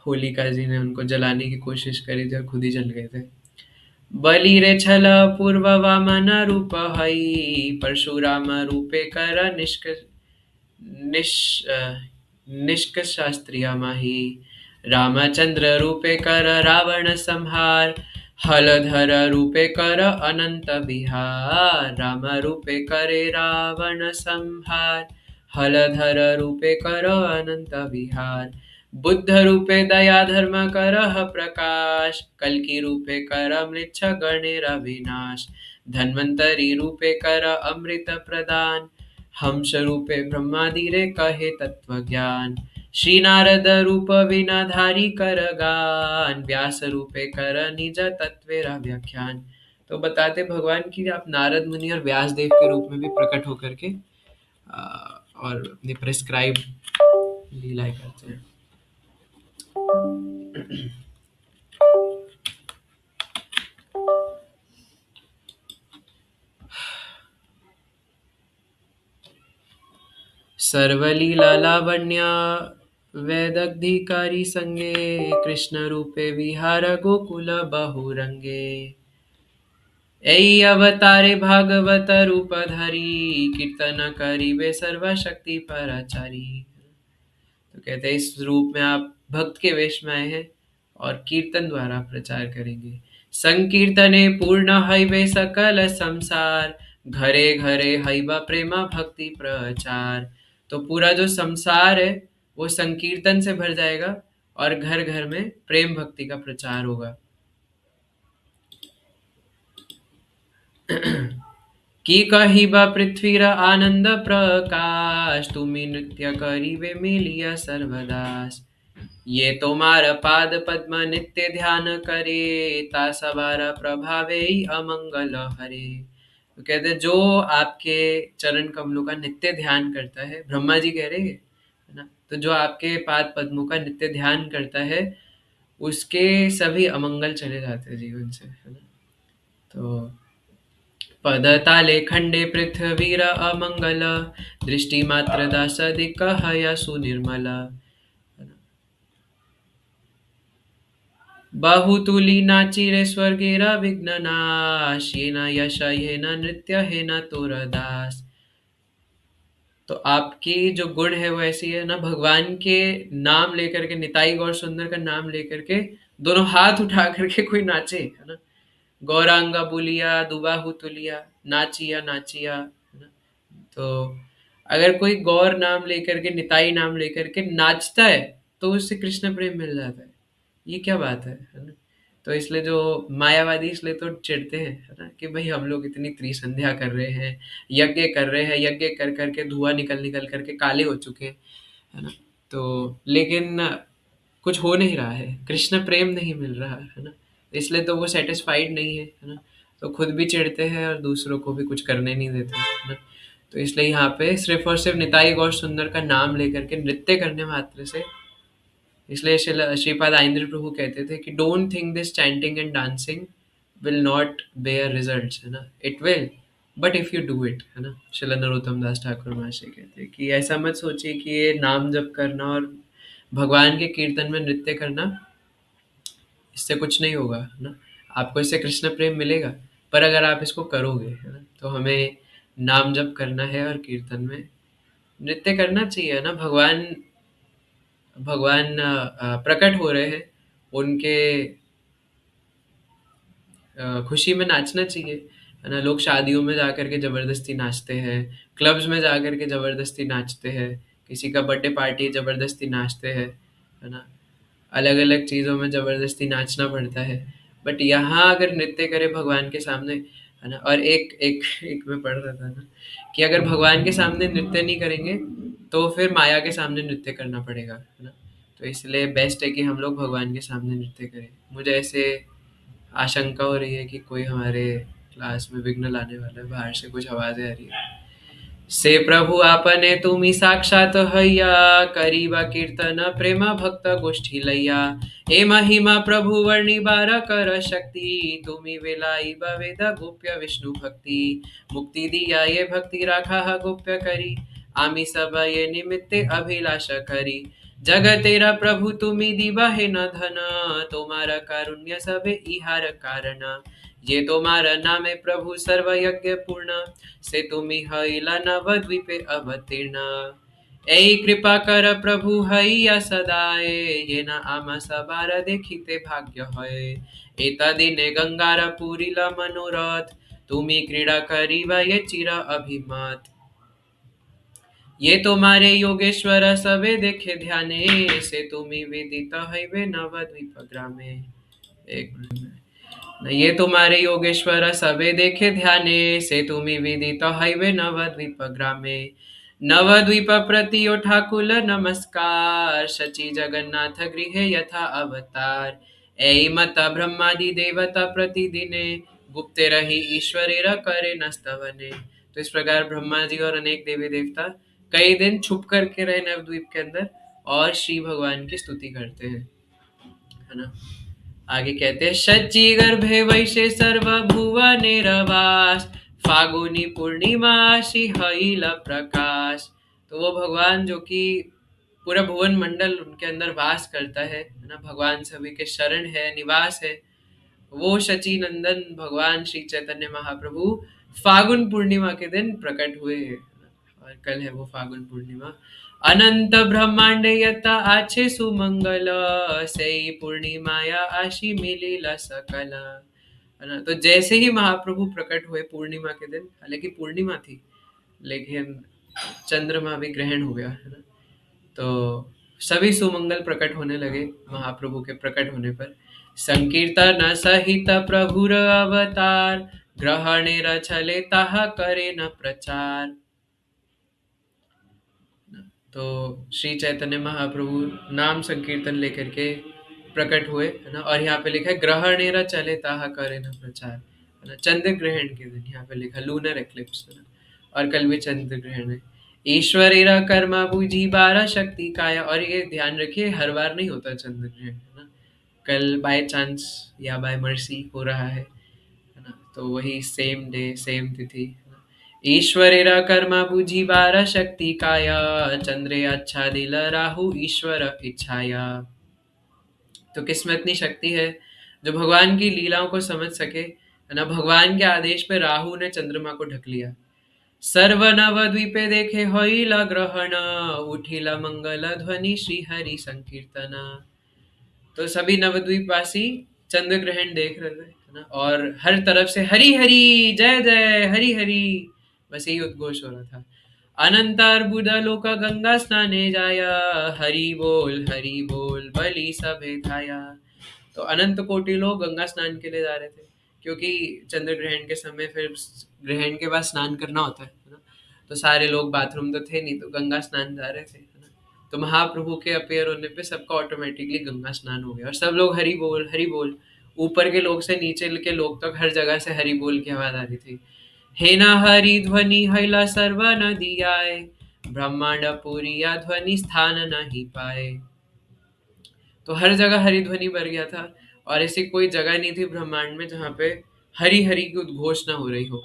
होलिका जी ने उनको जलाने की कोशिश करी थी और खुद ही जल गए थे। बलि रे छल पूर्व वामन रूप हई, परशुराम रूपे कर निश निष्क शास्त्रिय माही। रामचंद्र रूपे कर रावण संहार, हलधर रूपे कर अनंत विहार। राम रूपे करे रावण संहार, हलधर रूपे कर अनंत विहार। बुद्ध रूपे दया धर्म करह प्रकाश, कल्कि रूपे कर मृच्छ गणेर विनाश। धन्वंतरि रूपे कर अमृत प्रदान, हंस रूपे ब्रह्मादि रे कहे तत्व ज्ञान। श्री नारद रूप विनाधारी कर गान, व्यास रूपे कर निज तत्वेरा व्याख्यान। तो बताते भगवान की आप नारद मुनि और व्यास देव के रूप में भी प्रकट होकर के और अपनी प्रिस्क्राइब लीलाएं करते हैं। सर्वलीला लावण्य वेदग्धिकारी संगे, कृष्ण रूपे विहार गोकुल बहुरंगे। ऐ अवतारे भागवत रूप धरी, कीर्तन करिबे सर्वशक्ति पराचारी। तो कहते हैं इस रूप में आप भक्त के वेश में आए हैं और कीर्तन द्वारा प्रचार करेंगे। संकीर्तने पूर्ण हईबे सकल संसार, घरे घरे हईबा प्रेमा भक्ति प्रचार। तो पूरा जो संसार है वो संकीर्तन से भर जाएगा और घर घर में प्रेम भक्ति का प्रचार होगा। की कहिबा पृथ्वीर आनंद प्रकाश, तुम्ही नृत्य करिबे मिलिया सर्वदास। ये तोमार पाद पद्म नित्य ध्यान करे, ता सवार प्रभावे ही अमंगल हरे। तो कहते हैं जो आपके चरण कमलों का नित्य ध्यान करता है, ब्रह्मा जी कह रहे हैं है ना, तो जो आपके पाद पद्मों का नित्य ध्यान करता है उसके सभी अमंगल चले जाते हैं जीवन से, है ना। तो पदताले खंडे पृथ्वीर अमंगल, दृष्टि मात्र दासदि कहया सुनिर्मल। बहुतुली नाचिरे स्वर्गेर विघ्न नाश, ये न यश ये न नृत्य है न तोर दास। तो आपकी जो गुण है वो ऐसी है ना, भगवान के नाम लेकर के, निताई गौर सुंदर का नाम लेकर के दोनों हाथ उठा करके कोई नाचे, है ना। गौरांगा बुलिया दुबाहु तुलिया, नाचिया नाचिया, है ना। तो अगर कोई गौर नाम लेकर के, निताई नाम लेकर के नाचता है, तो उससे कृष्ण प्रेम मिल जाता है। ये क्या बात है ना। तो इसलिए जो मायावादी इसलिए तो चिढ़ते हैं, है ना, कि भाई हम लोग इतनी त्रिसंध्या कर रहे हैं, यज्ञ कर रहे हैं, यज्ञ कर करके धुआं निकल निकल करके काले हो चुके हैं, है ना। तो लेकिन कुछ हो नहीं रहा है, कृष्ण प्रेम नहीं मिल रहा है ना। इसलिए तो वो सेटिस्फाइड नहीं है ना। तो खुद भी चिढ़ते हैं और दूसरों को भी कुछ करने नहीं देते, है ना। तो इसलिए यहाँ पे सिर्फ और सिर्फ निताई गौर सुंदर का नाम लेकर के नृत्य करने मात्र से, इसलिए श्रीपाद आइंद्र प्रभु कहते थे कि don't think this chanting and dancing will not bear results, है ना, it will, but if you do it, है ना। श्रील नरोत्तम दास ठाकुर महाशय कहते हैं कि ऐसा मत सोचिए कि ये नाम जप करना और भगवान के कीर्तन में नृत्य करना, इससे कुछ नहीं होगा, है ना। आपको इससे कृष्ण प्रेम मिलेगा, पर अगर आप इसको करोगे, है ना, तो हमें नाम जप करना है और कीर्तन में नृत्य करना चाहिए, है ना। भगवान भगवान प्रकट हो रहे हैं, उनके खुशी में नाचना चाहिए, है ना। लोग शादियों में जाकर के ज़बरदस्ती नाचते हैं, क्लब्स में जाकर के ज़बरदस्ती नाचते हैं, किसी का बर्थडे पार्टी ज़बरदस्ती नाचते हैं, है ना। अलग-अलग चीज़ों में ज़बरदस्ती नाचना पड़ता है। बट यहाँ अगर नृत्य करें भगवान के सामने, है ना। और एक एक एक मैं पढ़ रहा था ना, कि अगर भगवान के सामने नृत्य नहीं करेंगे, तो फिर माया के सामने नृत्य करना पड़ेगा, है ना। तो इसलिए बेस्ट है कि हम लोग भगवान के सामने नृत्य करें। मुझे ऐसे आशंका हो रही है कि कोई हमारे क्लास में विघ्न लाने वाला है, बाहर से कुछ आवाज़ें आ रही है। से प्रभु आपने तुमी साक्षात हैया, करीबा कीर्तन प्रेम भक्त गोष्ठी लैया। ए महिमा प्रभु वर्णि बार कर शक्ति, तुमी वेलाई वेद गोप्य विष्णु भक्ति। मुक्ति दिया ये भक्ति राखा है गोप्य करी, आमी सब ये निमित्ते अभिलाषा करी। जग तेरा प्रभु तुमी दीवा है न धन, तुम्हारा कारुण्य सबे इहार कारण। ये तुम्हारा नाम है प्रभु सर्व यज्ञ पूर्ण, से तुमी हईला नवद्वीपे अवतीर्ण। ऐ कृपा कर प्रभु हैया सदाए, ये न आमा सबार देखिते भाग्य है। एता दिने गंगारा पूरिला मनोरथ, तुमी क्रीड़ा करीबा ये चिर अभिमत। ये तुम्हारे योगेश्वर सबे देखे ध्याने, से तुमी विदित हईवे नवद्वीप ग्रामे। एक मिनट। ये तुम्हारे योगेश्वर सबे देखे ध्याने, से तुम्ही विदित हईवे नवद्वीप ग्रामे। नवद्वीप प्रतियो ठाकुर नमस्कार, शची जगन्नाथ गृहे यथा अवतार। ऐ मत ब्रह्मादि देवता प्रतिदिने, गुप्ते रही ईश्वरेर करे नस्तवने। तो इस प्रकार ब्रह्मा जी और अनेक देवी देवता कई दिन छुप करके रहे नवद्वीप के अंदर और श्री भगवान की स्तुति करते हैं, है ना। आगे कहते हैं शची गर्भे वैशे सर्वभुवनेरवास, फागुनी पूर्णिमा हईल प्रकाश। तो वो भगवान जो कि पूरा भुवन मंडल उनके अंदर वास करता है ना, भगवान सभी के शरण है, निवास है। वो शची नंदन भगवान श्री चैतन्य महाप्रभु फागुन पूर्णिमा के दिन प्रकट हुए हैं, और कल है वो फागुन पूर्णिमा। अनंत ब्रह्मांड यता आछे सुमंगल, सई पूर्णिमाया आशी मिलीला सकल, है ना। तो जैसे ही महाप्रभु प्रकट हुए पूर्णिमा के दिन, हालांकि पूर्णिमा थी लेकिन चंद्रमा भी ग्रहण हो गया, है ना। तो सभी सुमंगल प्रकट होने लगे महाप्रभु के प्रकट होने पर। संकीर्तन सहित प्रभुर अवतार, ग्रहणेर छले ताहा करे न प्रचार। तो श्री चैतन्य महाप्रभु नाम संकीर्तन लेकर के प्रकट हुए, है ना। और यहाँ पे लिखा है ग्रहणेर चले ताहा करे न प्रचार, है ना। चंद्र ग्रहण के दिन यहाँ पे लिखा लूनर एक्लिप्स, है ना। और कल भी चंद्र ग्रहण है। ईश्वरेरा कर्मा बुझी बारह शक्ति काया, और ये ध्यान रखिए हर बार नहीं होता चंद्र ग्रहण, है ना। कल बाय चांस या बाय मर्सी हो रहा है ना। तो वही सेम डे सेम तिथि। ईश्वरेरा कर्मा बुझिबार शक्ति काया, चंद्रे अच्छा दिल राहु ईश्वर इच्छाया। तो किस्मत इतनी शक्ति है जो भगवान की लीलाओं को समझ सके, है ना। भगवान के आदेश पे राहु ने चंद्रमा को ढक लिया। सर्व नव द्वीपे देखे होइला ग्रहण, उठिला मंगल ध्वनि श्री हरि संकीर्तना। तो सभी नवद्वीपवासी चंद्र ग्रहण देख रहे थे, है ना। और हर तरफ से हरि हरि जय जय हरि हरि, बस यही उद्घोष हो रहा था। अनंत अर्बुद लोक गंगा स्नाने जाया, हरि बोल बलि सभे धाया। तो अनंत कोटि लोग गंगा स्नान के लिए जा रहे थे, क्योंकि चंद्र ग्रहण के समय फिर ग्रहण के बाद स्नान करना होता है ना। तो सारे लोग, बाथरूम तो थे नहीं, तो गंगा स्नान जा रहे थे, है ना। तो महाप्रभु के अपीयर होने पे सबका ऑटोमेटिकली गंगा स्नान हो गया, और सब लोग हरि बोल। ऊपर के लोग से नीचे के लोग तक हर जगह से हरि बोल की आवाज आ रही थी। हे ना हरि ध्वनि हैला सर्व नदी आए, ब्रह्मांड पुरिया ध्वनि स्थान नहीं पाए। तो हर जगह हरि ध्वनि भर गया था, और ऐसी कोई जगह नहीं थी ब्रह्मांड में जहाँ पे हरि हरि की उद्घोष ना हो रही हो।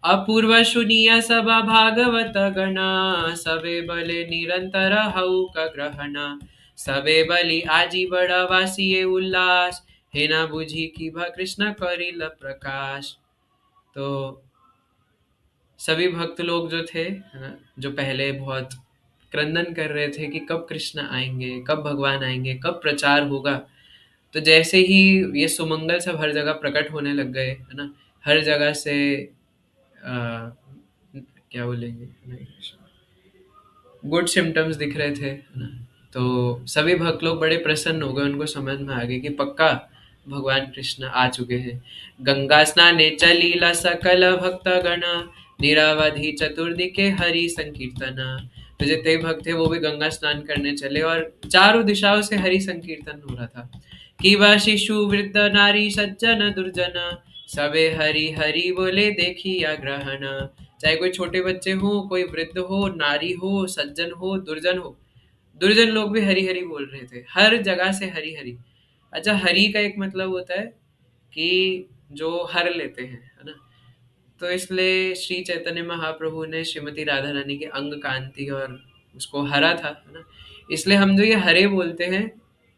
अपूर्व सुनिया सभा भागवत गणा, सबे बले निरंतर हऊ का ग्रहणा। सबे बलि आजी बड़ा वासिये उल्लास, हे ना बुझी कि भा कृष्ण करिल प्रकाश। तो सभी भक्त लोग जो थे, है ना, जो पहले बहुत क्रंदन कर रहे थे कि कब कृष्ण आएंगे, कब भगवान आएंगे, कब प्रचार होगा। तो जैसे ही ये सुमंगल सब हर जगह प्रकट होने लग गए, है ना, हर जगह से क्या बोलेंगे, गुड सिम्टम्स दिख रहे थे, है ना। तो सभी भक्त लोग बड़े प्रसन्न हो गए, उनको समझ में आ गया कि पक्का भगवान कृष्ण आ चुके हैं। गंगा स्नाने चलीला सकल भक्त गणा, निरावधि चतुर्दिके हरि संकीर्तना। तो जितने भक्त थे वो भी गंगा स्नान करने चले, और चारों दिशाओं से हरि संकीर्तन हो रहा था। कि वह शिशु वृद्ध नारी सज्जन दुर्जन, सबे हरि हरि बोले देखिया ग्रहण। चाहे कोई छोटे बच्चे हो, कोई वृद्ध हो, नारी हो, सज्जन हो, दुर्जन हो, दुर्जन लोग भी हरि हरि बोल रहे थे, हर जगह से हरि हरि। अच्छा, हरि का एक मतलब होता है कि जो हर लेते हैं, है ना। तो इसलिए श्री चैतन्य महाप्रभु ने श्रीमती राधा रानी के अंग कांति और उसको हरा था, है ना। इसलिए हम जो ये हरे बोलते हैं,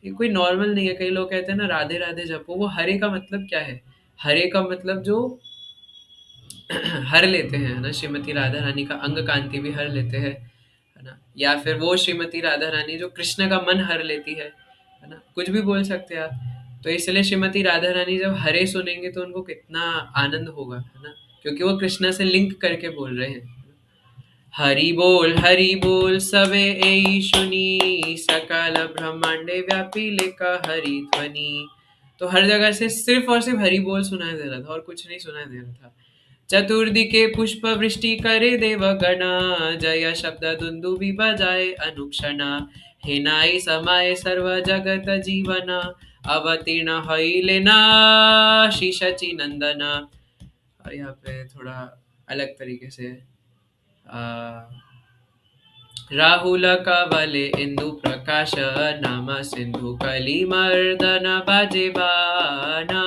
ये कोई नॉर्मल नहीं है। कई लोग कहते हैं ना राधे राधे जपो, वो हरे का मतलब क्या है? हरे का मतलब जो हर लेते हैं, है ना। श्रीमती राधा रानी का अंग कांति भी हर लेते हैं, है ना। या फिर वो श्रीमती राधा रानी जो कृष्ण का मन हर लेती है ना। कुछ भी बोल सकते हैं आप। तो इसलिए श्रीमती राधा रानी जब हरे सुनेंगे तो उनको कितना आनंद होगा, है ना, क्योंकि वो कृष्ण से लिंक करके बोल रहे हैं। हरि बोल सबे ऐ सुनी, सकल ब्रह्मांडे व्यापी लेका हरि ध्वनि। तो हर जगह से सिर्फ और सिर्फ हरि बोल सुनाई दे रहा था, और कुछ नहीं सुनाई दे रहा था। चतुर्दिके पुष्प वृष्टि करे देव गणा, जय शब्द दुंदुभि बजाए अनुक्षणा। हे नाई समाये सर्व जगत जीवना, अवतीर्ण हईले ना श्री शचि नंदना। और यहाँ पे थोड़ा अलग तरीके से राहुल कवले इंदु प्रकाश, नाम सिंधु कली मर्दन बाजे बाना।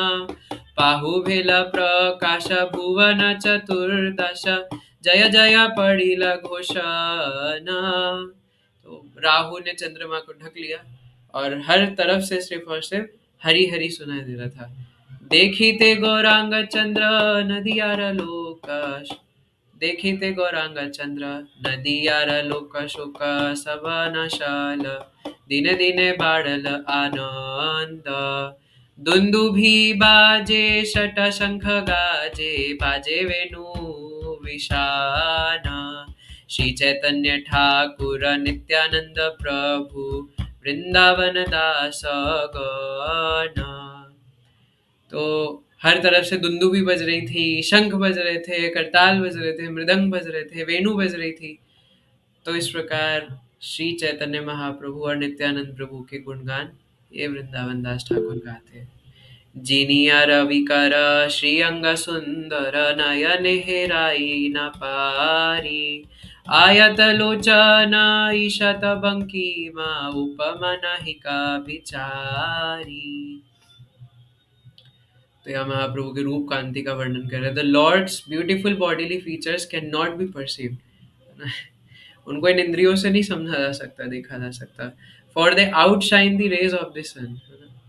पाहु भेल प्रकाश भुवन चतुर्दश, जय जय पड़िल घोषणा। तो राहु ने चंद्रमा को ढक लिया, और हर तरफ से सिर्फ और सिर्फ हरि हरि सुनाई दे रहा था। देखिते गौरांग चंद्र नदियार लोकाश, देखिते गौरांग चंद्र नदियार लोक शोक सवनशाल। दिन दिन बाढ़ल आनंद, दुंदुभि बाजे शट शंख गाजे, बाजे वेणु विशाना। श्री चैतन्य ठाकुर नित्यानंद प्रभु, वृंदावन दास गण। तो हर तरफ से दुंदुभी बज रही थी, शंख बज रहे थे, करताल बज रहे थे, मृदंग बज रहे थे, वेणु बज रही थी। तो इस प्रकार श्री चैतन्य महाप्रभु और नित्यानंद प्रभु के गुणगान ये वृंदावन दास ठाकुर गाते हैं। जिनिया रविकर श्री अंग सुंदर, नयन हेराई न पारी। आयत लोचन ईशत बंकीमा, उपमा नहीं का विचारी। तो यहाँ महाप्रभु के रूप कांति का वर्णन कर रहे हैं। The lord's beautiful bodily features can not be perceived, उनको इन इंद्रियों से नहीं समझा जा सकता, देखा जा सकता। For they outshine the rays of the sun,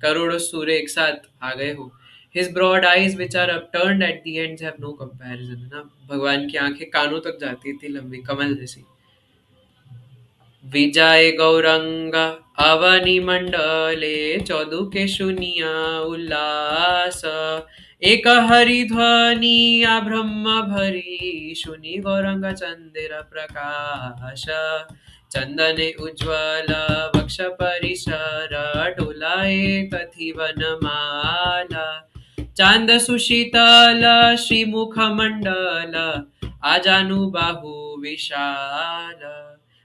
करोड़ों सूर्य एक साथ आ गए हो। His broad eyes which are upturned at the ends have no comparison, है ना, भगवान की आंखें कानों तक जाती थी, लंबी कमल जैसी। विजय गौरंग अवनि मंडले चौदुके शुनिया उल्लास, एक हरि ध्वनि ब्रह्म भरी शुनि गौरंग चंद्र प्रकाश, चंदने उज्ज्वल वक्ष परिसर डोलाए कथि वनमाला, चांद सुशीतल श्रीमुख मंडल आजानु बाहु विशाल।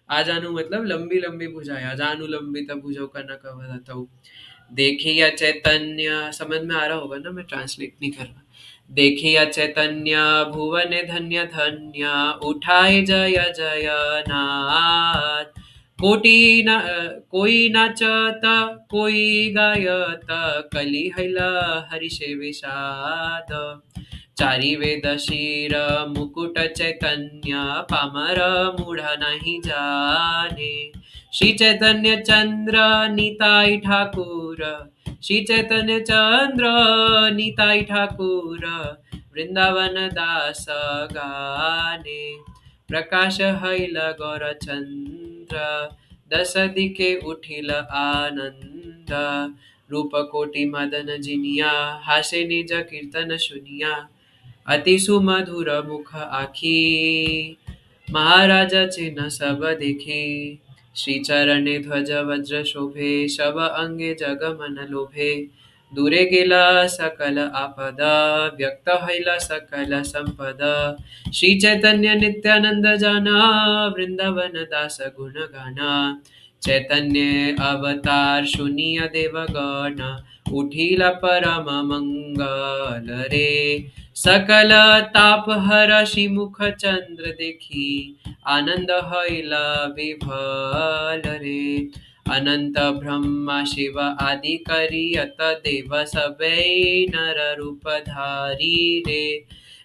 आजानु मतलब लंबी लंबी भुजाएं, आजानु लंबी तब भुजों का न कहता हूँ। देखिए चैतन्य, समझ में आ रहा होगा ना, मैं ट्रांसलेट नहीं कर रहा। देखिए चैतन्य भुवन धन्य धन्य, उठाए जय जय नाथ। कोटि न कोई नाचत कोई गायत, कली हैला हरिषे विषाद। चारी वेद शिर मुकुट चैतन्य, पामर मूढ़ नहीं जाने। श्री चैतन्य चंद्र निताई ठाकुर, श्री चैतन्य चंद्र निताई ठाकुर, वृंदावन दास गाने। प्रकाश हैल गौर चंद्र, दस दिके उठिल आनंद। रूप कोटि मदन जिनिया, हासे निज कीर्तन सुनिया। अति सुमधुर मुख आखी, महाराजा चिन्ह सब देखी। श्री चरणे ध्वज वज्र शोभे, सब अंगे जग मन लोभे। दूरे गेला सकल आपद, व्यक्त हैला सकल संपद। श्री चैतन्य नित्यानंद जाना, वृंदावन दास गुण गाना। चैतन्य अवतार शुनिय देवगण, उठिला परम मंगल रे। सकल ताप हर मुख चंद्र देखी, आनंद हैला विभल रे। अनंत ब्रह्मा शिव आदि करियत, देव सबे नर रूप धारी रे।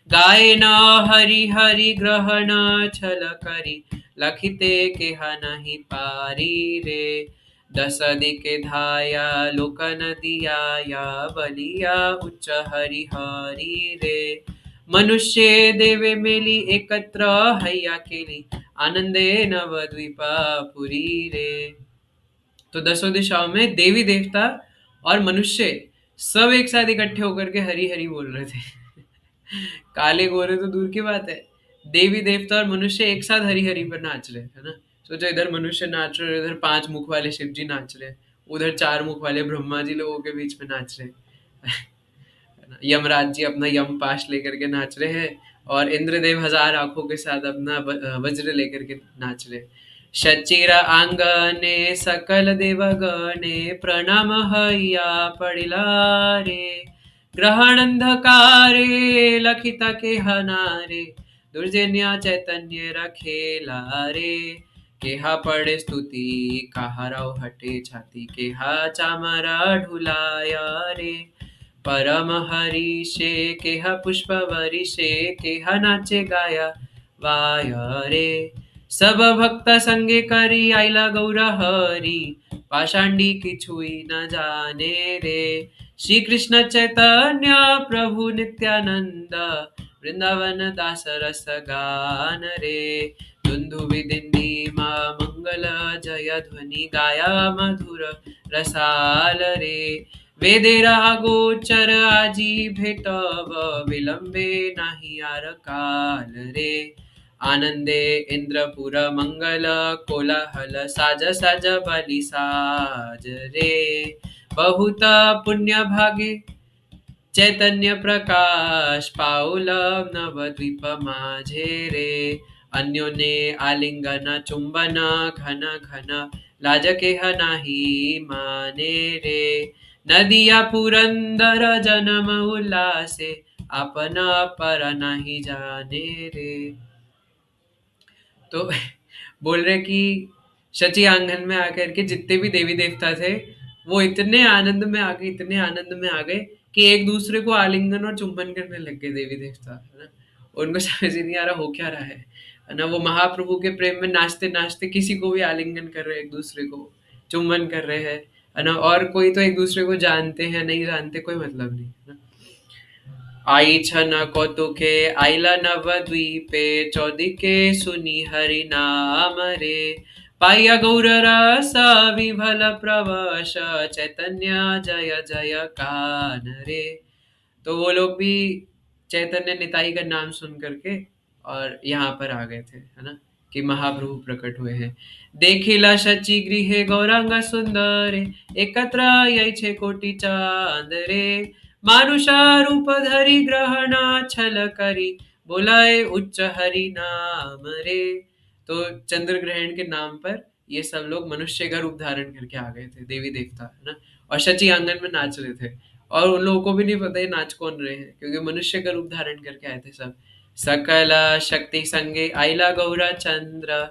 गाय न हरि हरि ग्रहण छल करी, लखिते केहा नहीं पारी रे। दस दिके धाया लोकन दियाया, बलिया उच्च हरि हरि रे। मनुष्य देवे मेली एकत्र हैया केली, आनंदे नवद्वीपा पुरी रे। तो दसों दिशाओं में देवी देवता और मनुष्य सब एक साथ इकट्ठे होकर के हरि हरि बोल रहे थे। काले गोरे तो दूर की बात है, देवी देवता और मनुष्य एक साथ हरि हरि पर नाच रहे, है ना। सोचो, इधर मनुष्य नाच रहे, इधर 5 मुख वाले शिव जी नाच रहे, उधर 4 मुख वाले ब्रह्मा जी लोगों के बीच में नाच रहे, है ना। यमराज जी अपना यम पाश लेकर के नाच रहे हैं, और इंद्रदेव 1000 आंखों के साथ अपना वज्र लेकर के नाच रहे। शचिर आंगने सकल देवगणे, प्रणाम हैया पड़िला रे। ग्रहण अंधकारे लखित के हनारे, दुर्जन्य चैतन्य रखेला रे। केहा पड़े स्तुति कहा राव हटे छाती, केहा चामरा ढुलाया रे। परम हरिषे केहा पुष्प वरिषे, केहा नाचे गाया वाया रे। सब भक्त संगे करी आइला गौर हरि, पाषांडी किछुई न जाने रे। श्री कृष्ण चैतन्य प्रभु नित्यानंद, वृंदावन दास रस गान रे। दुंदुभि दिंडीमा मंगल जय ध्वनि, गाया मधुर रसाल रे। वेदेरा गोचर आजी भेटब, विलंबे नाही आर काल रे। आनंदे इंद्रपुर मंगल कोलाहल, साज साज बलि साज रे। बहुत पुण्य भागे चैतन्य प्रकाश, पाऊल नवद्वीप माझे रे। अन्योने आलिंगन चुंबन घन घन, लाज केह नाही माने रे। नदिया पुरंदर जन्म उल्लासे, आपन पर नहीं जाने रे। तो बोल रहे कि शची आंगन में आकर के जितने भी देवी देवता थे, वो इतने आनंद में आ गए, इतने आनंद में आ गए कि एक दूसरे को आलिंगन और चुंबन करने लग गए देवी देवता, है ना? उनको समझ ही नहीं आ रहा हो क्या रहा है ना? वो महाप्रभु के प्रेम में नाचते नाचते किसी को भी आलिंगन कर रहे हैं, एक दूसरे को चुंबन कर रहे हैं, है ना? और कोई तो एक दूसरे को जानते हैं नहीं जानते कोई मतलब नहीं, है ना? आई छन कौतुके आइला नवद्वीपे चौदिके सुनी हरि नाम रे पाया गौर रस विभल प्रवश चैतन्य जय जय कान रे। तो वो लोग भी चैतन्य निताई का नाम सुन करके और यहाँ पर आ गए थे, है ना? कि महाप्रभु प्रकट हुए हैं। देखिला शची गृहे गौरांग सुंदर एकत्र यही छे कोटि चांद रे मानुषा रूप धरि ग्रहणा छल करी बोलाए उच्च हरि नाम रे। तो चंद्र ग्रहण के नाम पर ये सब लोग मनुष्य का रूप धारण करके आ गए थे, देवी देवता, है ना? और शची आंगन में नाच रहे थे और उन लोगों को भी नहीं पता ये नाच कौन रहे हैं, क्योंकि मनुष्य का रूप धारण करके आए थे सब। सकल शक्ति संगे आइला गौरा चंद्र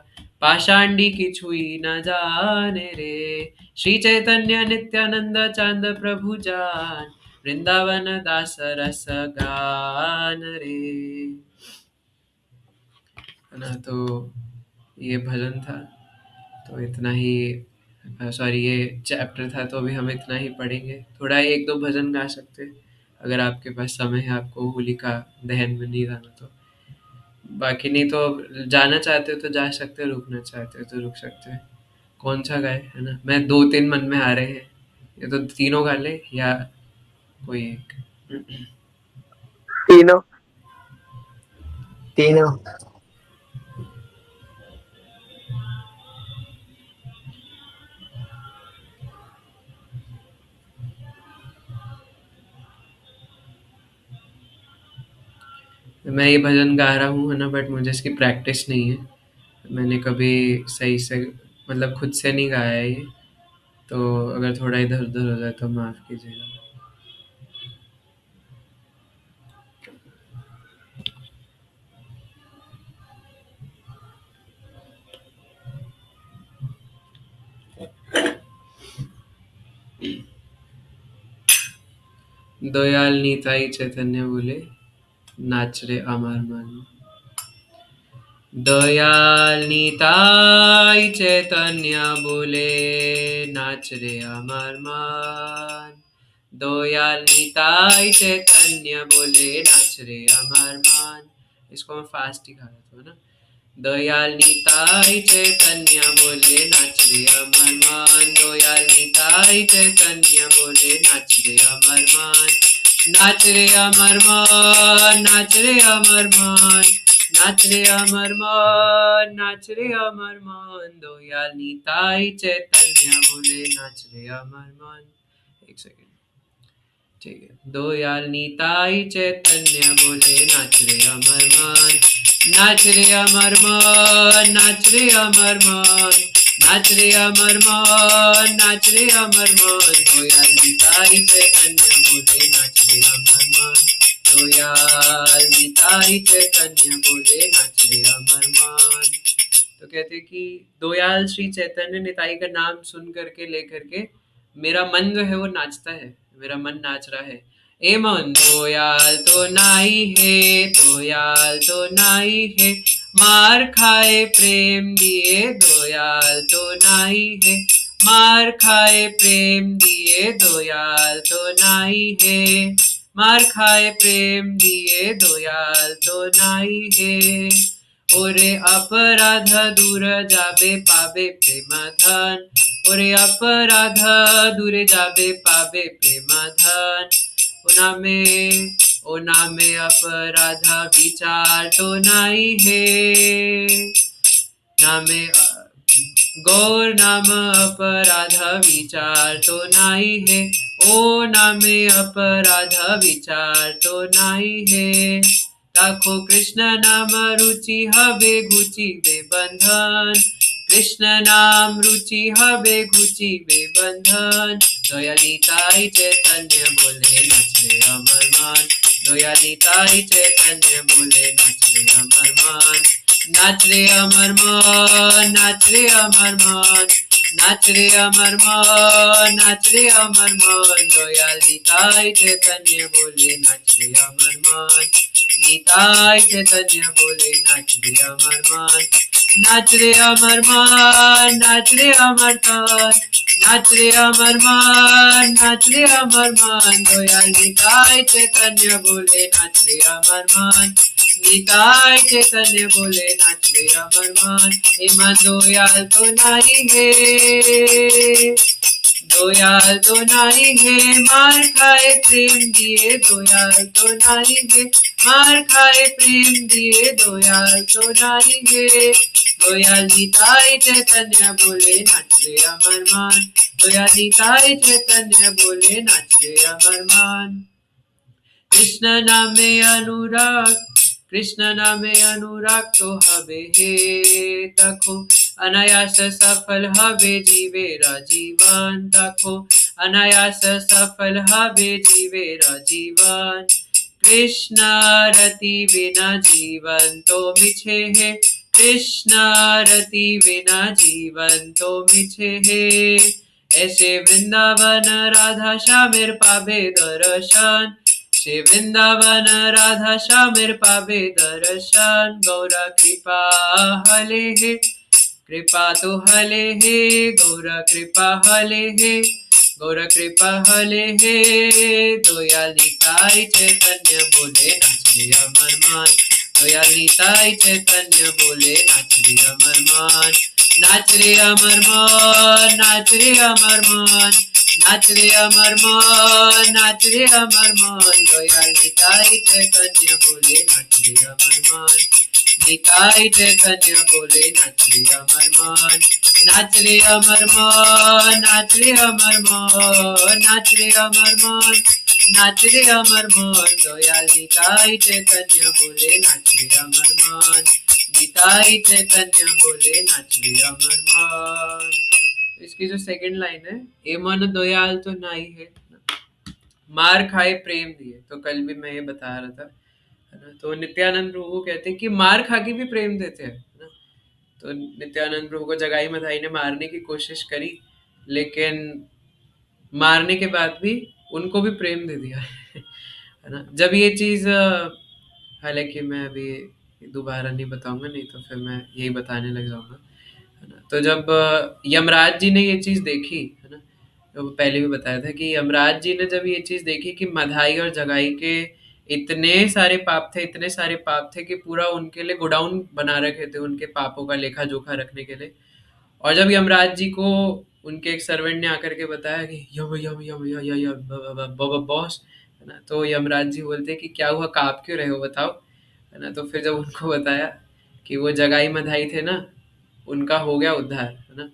पाषांडी की छुई न जाने रे श्री चैतन्य नित्यानंद चांद प्रभु जान वृंदावन दास रस गान रे, है ना? तो ये भजन था, तो इतना ही, सॉरी ये चैप्टर था, तो अभी हम इतना ही पढ़ेंगे। थोड़ा एक दो भजन गा सकते हैं अगर आपके पास समय है, आपको होलिका दहन में नहीं जाना तो। बाकी नहीं तो जाना चाहते हो तो जा सकते हो, रुकना चाहते हो तो रुक सकते हैं। कौन सा गाए, है ना? मैं दो तीन मन में आ रहे हैं, ये तो तीनों गा ले या कोई एक। तीनों। तीनों। मैं ये भजन गा रहा हूँ, है ना, बट मुझे इसकी प्रैक्टिस नहीं है। मैंने कभी सही से मतलब खुद से नहीं गाया है ये, तो अगर थोड़ा इधर उधर हो जाए तो माफ़ कीजिएगा। दयाल नीताई चैतन्य बोले नाच रे अमर मन। दयाल नीताई चैतन्य बोले नाच रे अमर मन। दयाल नीताई चैतन्य बोले नाच रे अमर मन। इसको मैं फास्ट ही गा रहा था, है ना? दयाल नीताई चैतन्य बोले नाच रे अमर मन। दयाल नीताई चैतन्य बोले नाच रे अमर मन। नाच रे अमर मन, नाच रे अमर मन, नाच रे अमर मन, नाच रे अमर मन। दयाल नीताई चैतन्य बोले नाच रे अमर मन। एक सेकेंड, ठीक है। दयाल नीताई चैतन्य बोले नाच रे अमर मन। नाच रे अमर मन, नाच रे अमर मन, नाच रे अमर मन, नाच रे अमर मन। दयाल नीताई चैतन्य बोले नाच रे अमर मन। दयाल नीताई चैतन्य बोले नाच रे अमर मन। तो कहते हैं कि दयाल श्री चैतन्य निताई का नाम सुन करके लेकर के मेरा मन जो है वो नाचता है, मेरा मन नाच रहा है। ए मन दयाल तो नाई है, दयाल तो नाई है, मार खाए प्रेम दिए दयाल तो नाई है, मार खाए प्रेम दिए दयाल तो नाई है, मार खाए प्रेम दिए दयाल तो नाई है। ओरे अपराध दूर जाबे पाबे प्रेम धन, ओरे अपराध दूर जाबे पाबे प्रेम धन। ओ नामे अपराध विचार तो नाई है, नामे गौर नाम अपराध विचार तो नाई है। ओ नामे अपराध विचार तो नाई है। राखो कृष्ण नाम रुचि हबे घुची बे बंधन, कृष्ण नाम रुचि हबे घुची बे बंधन। दयाल नीताई चैतन्य बोले नाच रे अमर मन। दयाल नीताई चैतन्य बोले नाच रे अमर मन। नाच रे अमर मन, नाच रे अमर मन, नाच रे अमर मन, नाच रे अमर मन, दयाल निताई चैतन्य बोले नाच रे अमर मन, निताई चैतन्य बोले नाच रे अमर मन, नाच रे अमर मन, नाच रे अमर तन, नाच रे अमर मन, नाच रे अमर मन, दयाल निताई चैतन्य बोले नाच रे अमर मन, निताई चैतन्य बोले नाच रे अमर मन, हे मन दयाल तो नारी है, दयाल तो नारी है, मार खाए प्रेम दिए, दयाल तो नारी है, मार खाए प्रेम दिए, दयाल तो नारी है, दयाल निताई चैतन्य बोले नाच रे अमर मन, दयाल निताई चैतन्य बोले नाच रे अमर मन, कृष्ण नामे अनुराग, कृष्ण नामे अनुराग तो हबे हे तखो, अनायास सफल हबे जीवेरा जीवन तखो, अनायास सफल हबे जीवेरा जीवन, कृष्ण रति बिना जीवन तो मिछे है, कृष्ण रति बिना जीवन तो मिछे है, ऐसे वृंदावन राधा श्यामेर पावे दर्शन, श्री वृंदावन राधा श्यामेर पावे दर्शन, गौरा कृपा हले हे, कृपा तो हले हे, गौरा कृपा हले हे, गौरा कृपा हले हे, दयाल निताई चैतन्य बोले नाच रे अमर मन, दयाल निताई चैतन्य बोले नाच रे अमर मन, नाच रे अमर मन, नाच रे अमर मन, नाच रे अमर मन, नाच रे अमर मन, दयाल निताई चैतन्य बोले नाच रे अमर मन, निताई चैतन्य बोले नाच रे अमर मन, नाच रे अमर मन, नाच रे अमर मन, नाच रे अमर मन, नाच रे अमर मन, दयाल निताई चैतन्य बोले नाच रे अमर मन, निताई चैतन्य बोले नाच रे अमर मन। इसकी जो सेकंड लाइन है, ए मन दयाल तो नाई है, मार खाए प्रेम दिए, तो कल भी मैं ये बता रहा था, है ना। तो नित्यानंद प्रभु कहते हैं कि मार खा के भी प्रेम देते हैं, है ना। तो नित्यानंद प्रभु को जगाई मधाई ने मारने की कोशिश करी, लेकिन मारने के बाद भी उनको भी प्रेम दे दिया है ना। जब ये चीज हालांकि मैं अभी दोबारा नहीं बताऊंगा, नहीं तो फिर मैं यही बताने लग जाऊंगा, है ना। तो जब यमराज जी ने ये चीज देखी, है ना, तो पहले भी बताया था कि यमराज जी ने जब ये चीज देखी कि मधाई और जगाई के इतने सारे पाप थे, इतने सारे पाप थे कि पूरा उनके लिए गोडाउन बना रखे थे उनके पापों का लेखा जोखा रखने के लिए। और जब यमराज जी को उनके एक सर्वेंट ने आकर के बताया कि यम यम यम य य य बॉस, है ना, तो यमराज जी बोलते हैं कि क्या हुआ, काँप क्यों रहे हो बताओ, है ना। तो फिर जब उनको बताया कि वो जगाई मधाई थे ना, उनका हो गया उद्धार, है ना।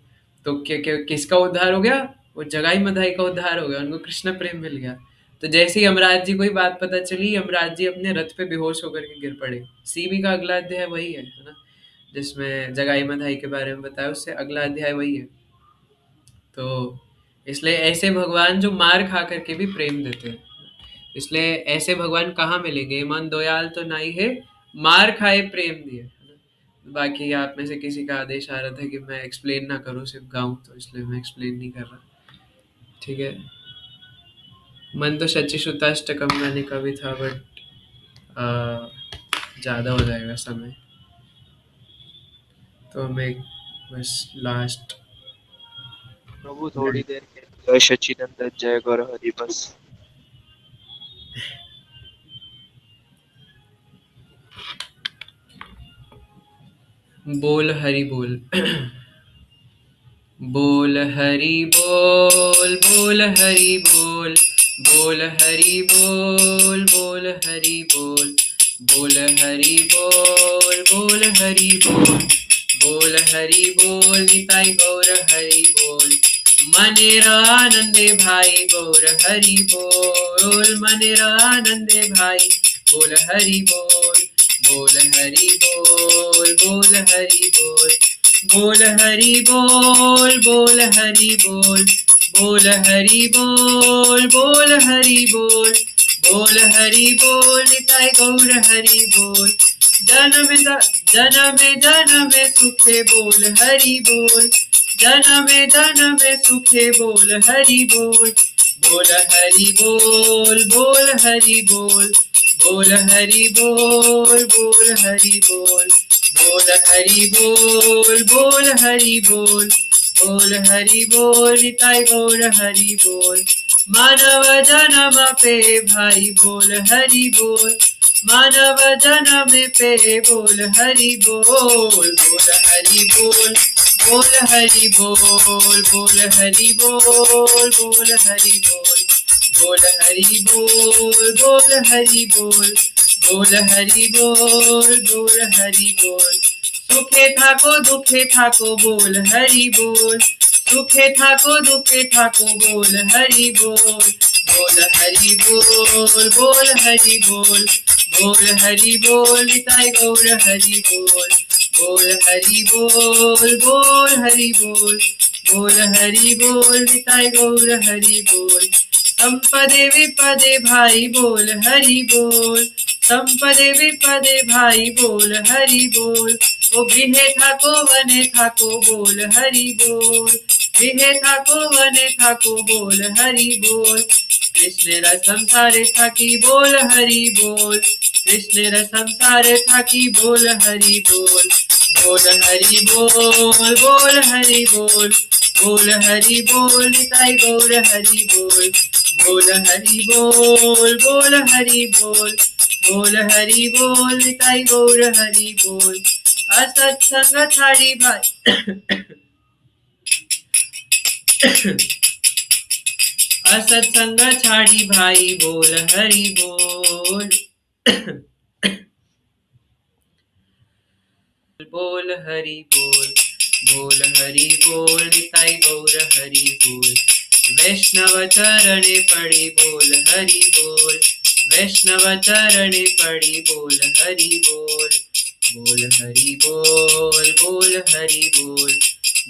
तो किसका उद्धार हो गया, वो जगाई मधाई का उद्धार हो गया, उनको कृष्ण प्रेम मिल गया। तो जैसे ही यमराज जी को ही बात पता चली, यमराज जी अपने रथ पे बेहोश होकर के गिर पड़े। सीबी का अगला अध्याय वही है ना, जिसमें जगाई मधाई के बारे में बताया, उससे अगला अध्याय वही है। तो इसलिए ऐसे भगवान जो मार खा करके भी प्रेम देते हैं, इसलिए ऐसे भगवान कहाँ मिलेंगे, मन दयाल तो नहीं है, मार खाए प्रेम दिए, है ना। बाकी आप में से किसी का आदेश आ रहा था कि मैं एक्सप्लेन ना करूँ, सिर्फ गाऊं, तो इसलिए मैं एक्सप्लेन नहीं कर रहा। ठीक है। मन तो शचि सुताष्टकम गाने का भी था, बट ज़्यादा हो जाएगा समय, तो हमें बस लास्ट प्रभु थोड़ी देर के लिए जय सच्चिदानंद जय गौर हरि बस। बोल हरि बोल बोल हरि बोल, बोल हरि बोल, बोल हरि बोल, बोल हरि बोल, बोल हरि बोल, बोल हरि बोल, बोल हरि बोल, निताई गौर हरि बोल, मनेर आनंदे भाई गौर हरि बोल, मनेर आनंदे भाई बोल हरि बोल, बोल हरि बोल, बोल हरि बोल, बोल हरि बोल, बोल हरि बोल, बोल हरि बोल, बोल हरि बोल, बोल हरि बोल, निताई गौर हरि बोल, जन्म जन्म सुखे बोल हरि बोल, धन में सुखे बोल हरि बोल। बोल हरि बोल, बोल हरि बोल, बोल हरि बोल, बोल हरि बोल, बोल हरि बोल, बोल हरि बोल, बोल हरि बोल, निताई गौर हरि बोल। मानव जन्म पे भाई बोल हरि बोल, मानव जन्म पे बोल हरि बोल, बोल हरि बोल, बोल हरि बोल, बोल हरि बोल, बोल हरि बोल, बोल हरि बोल, बोल हरि बोल, बोल हरि बोल, बोल हरि बोल। सुखे थाको दुखे थाको बोल हरि बोल, सुखे थाको दुखे थाको बोल हरि बोल, बोल हरि बोल, बोल हरि बोल, बोल हरि बोल, निताई गौर हरि बोल। बोल हरि बोल, बोल हरि बोल, बोल हरि बोल, निताई गौर हरि बोल। संपदे विपदे भाई बोल हरि बोल, संपदे विपदे भाई बोल हरि बोल। ओ गृहे थाको वने थाको बोल हरि बोल, गृहे थाको वने थाको बोल हरि बोल। कृष्ण र संसारे थाकी बोल हरि बोल, कृष्ण र संसारे थाकी बोल हरि बोल। बोल हरि बोल, बोल हरि बोल, बोल हरि बोल, निताई गौर हरि बोल। बोल हरि बोल, बोल हरि बोल, बोल हरि बोल, निताई गौर हरि बोल। असत्संग छाड़ी भाई असत्संग छाड़ी भाई बोल हरि बोल। बोल हरि बोल, बोल हरि बोल, निताई गौर हरि बोल। वैष्णव चरणे पड़ी बोल हरि बोल, वैष्णव चरणे पड़ी बोल हरि बोल। बोल हरि बोल, बोल हरि बोल,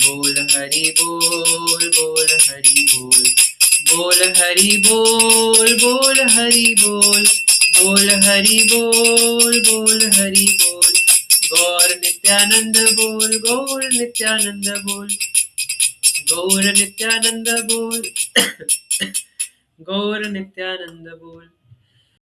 बोल हरि बोल, बोल हरि बोल। बोल हरि बोल, बोल हरि बोल, बोल हरि बोल, बोल हरि बोल। गौर नित्यानंद बोल, गौर नित्यानंद बोल, गौर नित्यानंद बोल, गौर नित्यानंद बोल।